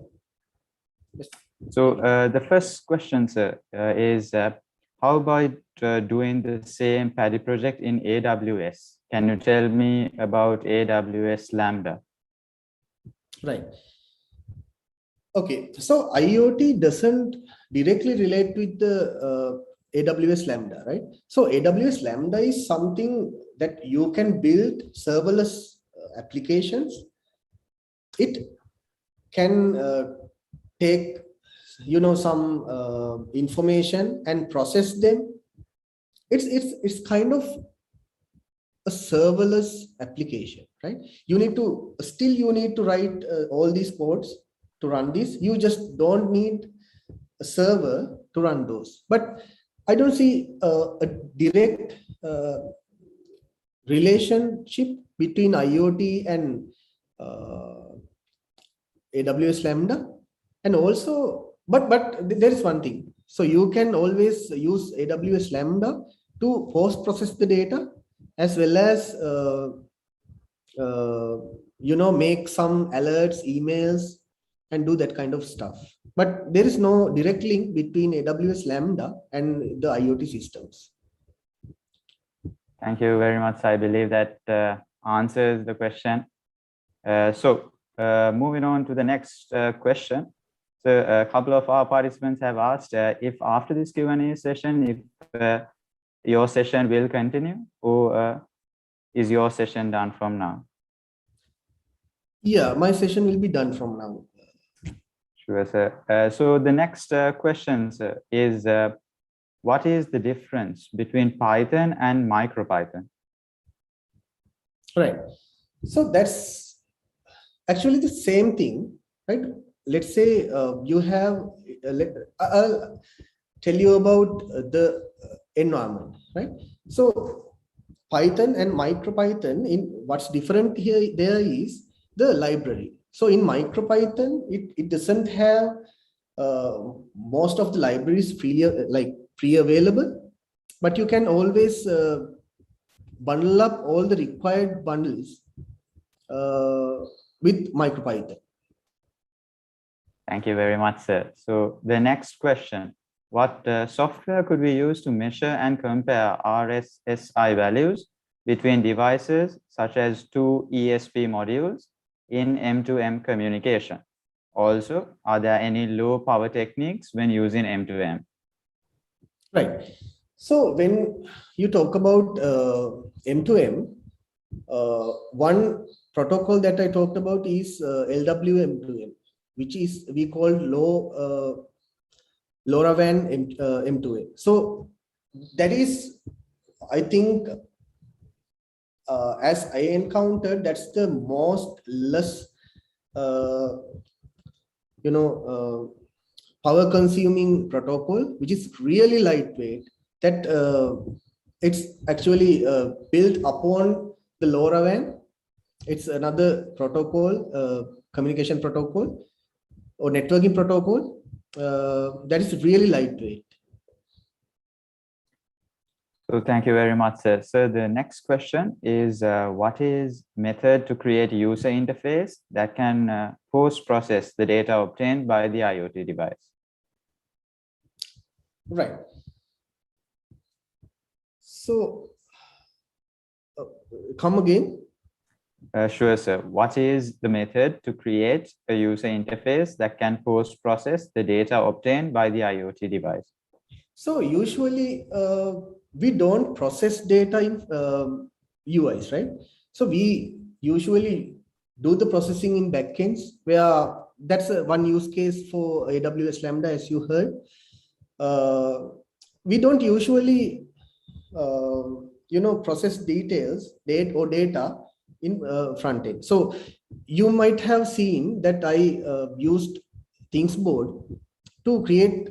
So the first question, sir, is how about doing the same Paddy project in AWS? Can you tell me about Aws Lambda? Right. Okay. So IoT doesn't directly relate with the Aws Lambda, right? So Aws Lambda is something that you can build serverless applications. It can take, you know, some information and process them. It's kind of a serverless application, right? You need to write all these codes to run this. You just don't need a server to run those. But I don't see a direct relationship between IoT and Aws Lambda. And also, but there is one thing. So you can always use Aws Lambda to post-process the data, as well as you know, make some alerts, emails, and do that kind of stuff. But there is no direct link between Aws Lambda and the IoT systems. Thank you very much. I believe that answers the question. So moving on to the next question. So a couple of our participants have asked if after this Q&A session, if your session will continue, or is your session done from now? Yeah, my session will be done from now. Sure, sir. So the next question, sir, is what is the difference between Python and Micropython? Right. So that's actually the same thing, right? Let's say you have, I'll tell you about the environment, right? So Python and Micropython, in what's different here, there is the library. So in Micropython, it doesn't have most of the libraries pre-available, but you can always bundle up all the required bundles with Micropython. Thank you very much, sir. So the next question, what software could we use to measure and compare Rssi values between devices such as two ESP modules in M2M communication? Also, are there any low power techniques when using M2M? Right. So when you talk about M2M, one protocol that I talked about is LWM2M, which is we call LoRaWAN M2M. So that is, I think, as I encountered, that's the most less power consuming protocol, which is really lightweight, that it's actually built upon the LoRaWAN, It's another protocol, communication protocol or networking protocol that is really lightweight. So thank you very much, sir. So the next question is, what is method to create a user interface that can post-process the data obtained by the IoT device? Right. So, come again. Sure, sir. What is the method to create a user interface that can post-process the data obtained by the IoT device? So usually we don't process data in UIs, right? So we usually do the processing in backends, where that's one use case for Aws Lambda, as you heard. We don't usually, process data in front end. So you might have seen that I used Thingsboard to create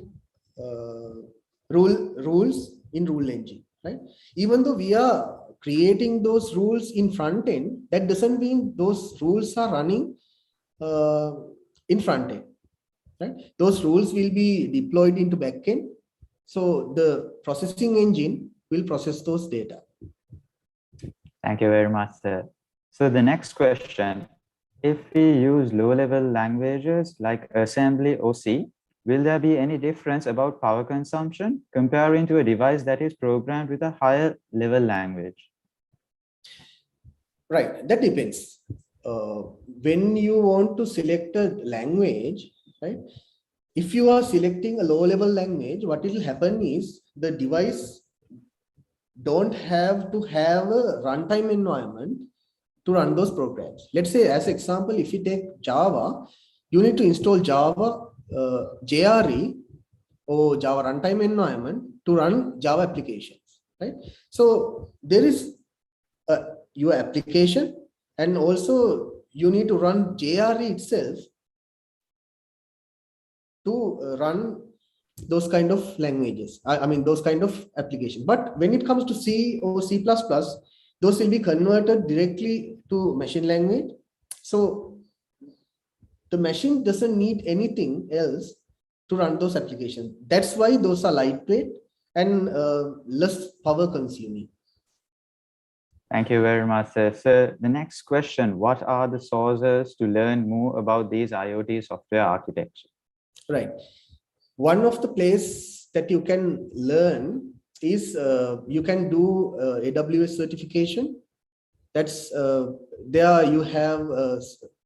rules in rule engine, right? Even though we are creating those rules in front end, that doesn't mean those rules are running in front end, right? Those rules will be deployed into backend. So the processing engine will process those data. Thank you very much, sir. So the next question, if we use low-level languages like assembly or C, will there be any difference about power consumption comparing to a device that is programmed with a higher level language? Right, that depends. When you want to select a language, right? If you are selecting a low-level language, what will happen is the device don't have to have a runtime environment to run those programs. Let's say, as example, if you take Java, you need to install Java JRE or Java runtime environment to run Java applications, right? So there is your application, and also you need to run JRE itself to run those kind of languages. I mean, those kind of applications. But when it comes to C or C++, those will be converted directly to machine language. So the machine doesn't need anything else to run those applications. That's why those are lightweight and less power consuming. Thank you very much, sir. So the next question, what are the sources to learn more about these IoT software architecture? Right. One of the places that you can learn is you can do AWS certification. That's there you have,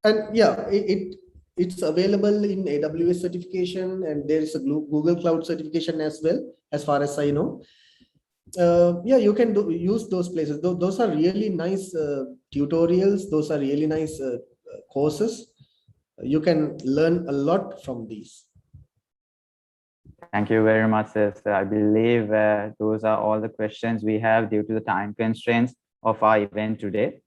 and yeah, it's available in AWS certification, and there is a Google Cloud certification as well, as far as I know. Yeah, you can use those places. Those are really nice tutorials. Those are really nice courses. You can learn a lot from these. Thank you very much, sir. So I believe those are all the questions we have due to the time constraints of our event today.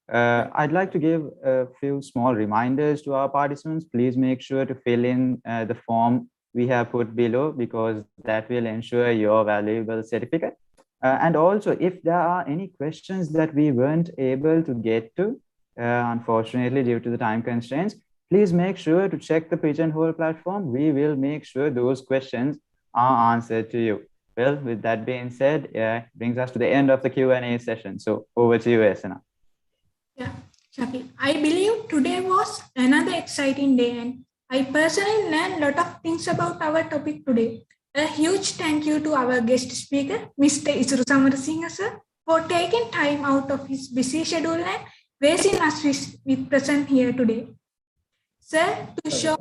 I'd like to give a few small reminders to our participants. Please make sure to fill in the form we have put below, because that will ensure your valuable certificate. And also, if there are any questions that we weren't able to get to, unfortunately, due to the time constraints, please make sure to check the Pigeonhole platform. We will make sure those questions are answered to you. Well, with that being said, brings us to the end of the Q&A session. So over to you, Esana. Yeah, Shakil. I believe today was another exciting day, and I personally learned a lot of things about our topic today. A huge thank you to our guest speaker, Mr. Isuru Samarasinghe, sir, for taking time out of his busy schedule and gracing us with present here today. Sir, to show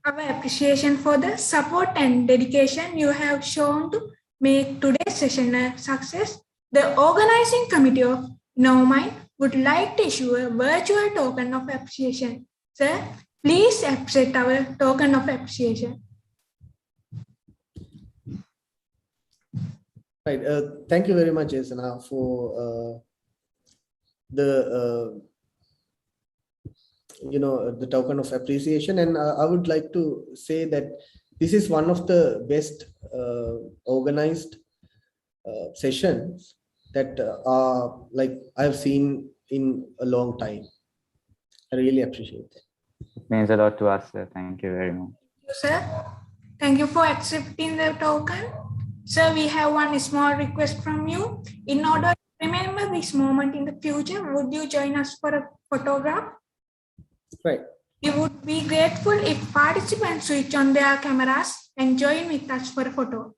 our appreciation for the support and dedication you have shown to make today's session a success, the organizing committee of InnovMind would like to issue a virtual token of appreciation. Sir, please accept our token of appreciation. Right. Thank you very much, Esana, for the the token of appreciation. And I would like to say that this is one of the best organized sessions that are like I've seen in a long time. I really appreciate it. It means a lot to us, sir. Thank you very much. Thank you, sir. Thank you for accepting the token. Sir, we have one small request from you. In order to remember this moment in the future, would you join us for a photograph? Right. We would be grateful if participants switch on their cameras and join with us for a photo.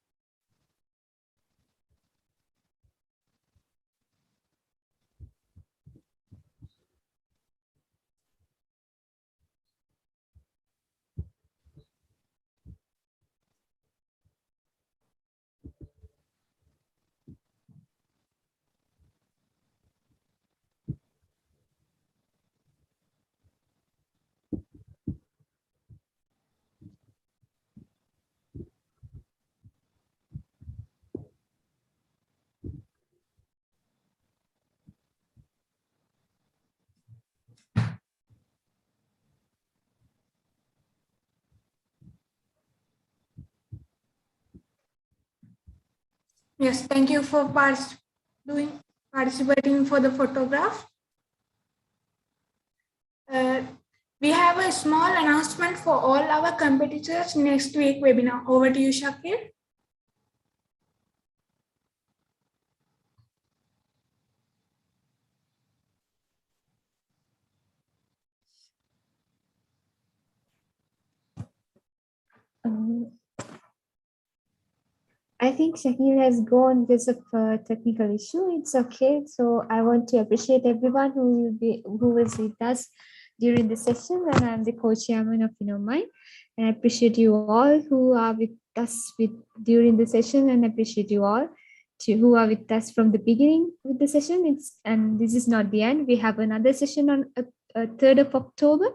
Yes, thank you for participating for the photograph. We have a small announcement for all our competitors next week webinar. Over to you, Shakir. I think Shakir has gone because of a technical issue. It's okay. So I want to appreciate everyone who was with us during the session. And I'm the co-chairman of InnovMind. And I appreciate you all who are with us during the session, and appreciate you all who are with us from the beginning with the session. And this is not the end. We have another session on 3rd of October.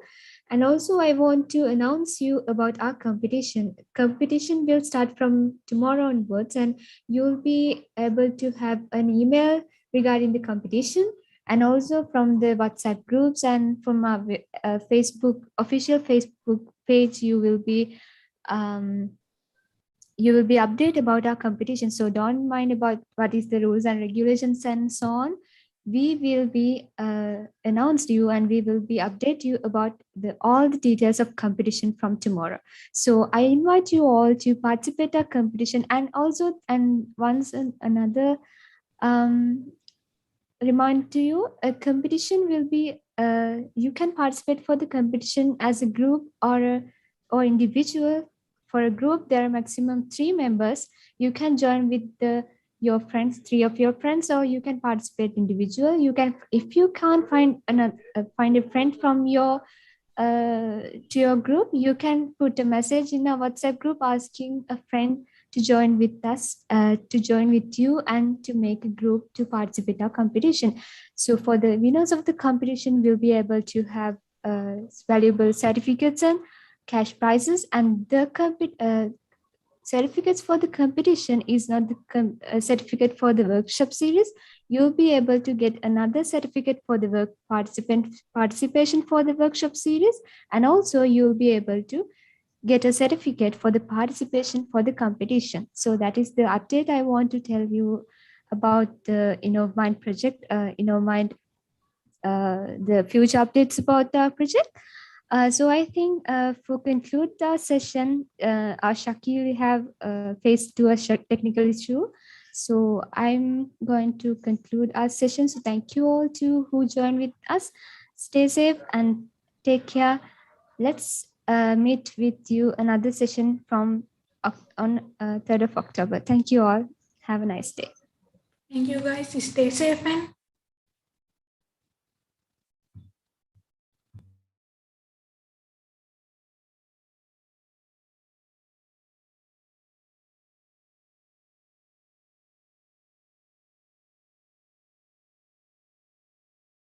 And also I want to announce you about our competition. Competition will start from tomorrow onwards, and you'll be able to have an email regarding the competition, and also from the WhatsApp groups and from our official Facebook page, you will be updated about our competition. So don't mind about what is the rules and regulations and so on. We will be announced you, and we will be update you about all the details of competition from tomorrow. So I invite you all to participate our competition, and also another remind to you, a competition will be you can participate for the competition as a group or individual. For a group, there are maximum 3 members. You can join with your friends, 3 of your friends, or you can participate individual. You can, if you can't find a friend from your to your group, you can put a message in a WhatsApp group asking a friend to join with us, to join with you, and to make a group to participate in our competition. So for the winners of the competition, we'll be able to have valuable certificates and cash prizes. And the certificates for the competition is not the certificate for the workshop series. You'll be able to get another certificate for the participation for the workshop series, and also you'll be able to get a certificate for the participation for the competition. So that is the update I want to tell you about the InnovMind project, InnovMind, the future updates about the project. So I think for conclude the session, our Shakir have faced to a technical issue. So I'm going to conclude our session. So thank you all who joined with us. Stay safe and take care. Let's meet with you another session on 3rd of October. Thank you all. Have a nice day. Thank you guys. Stay safe and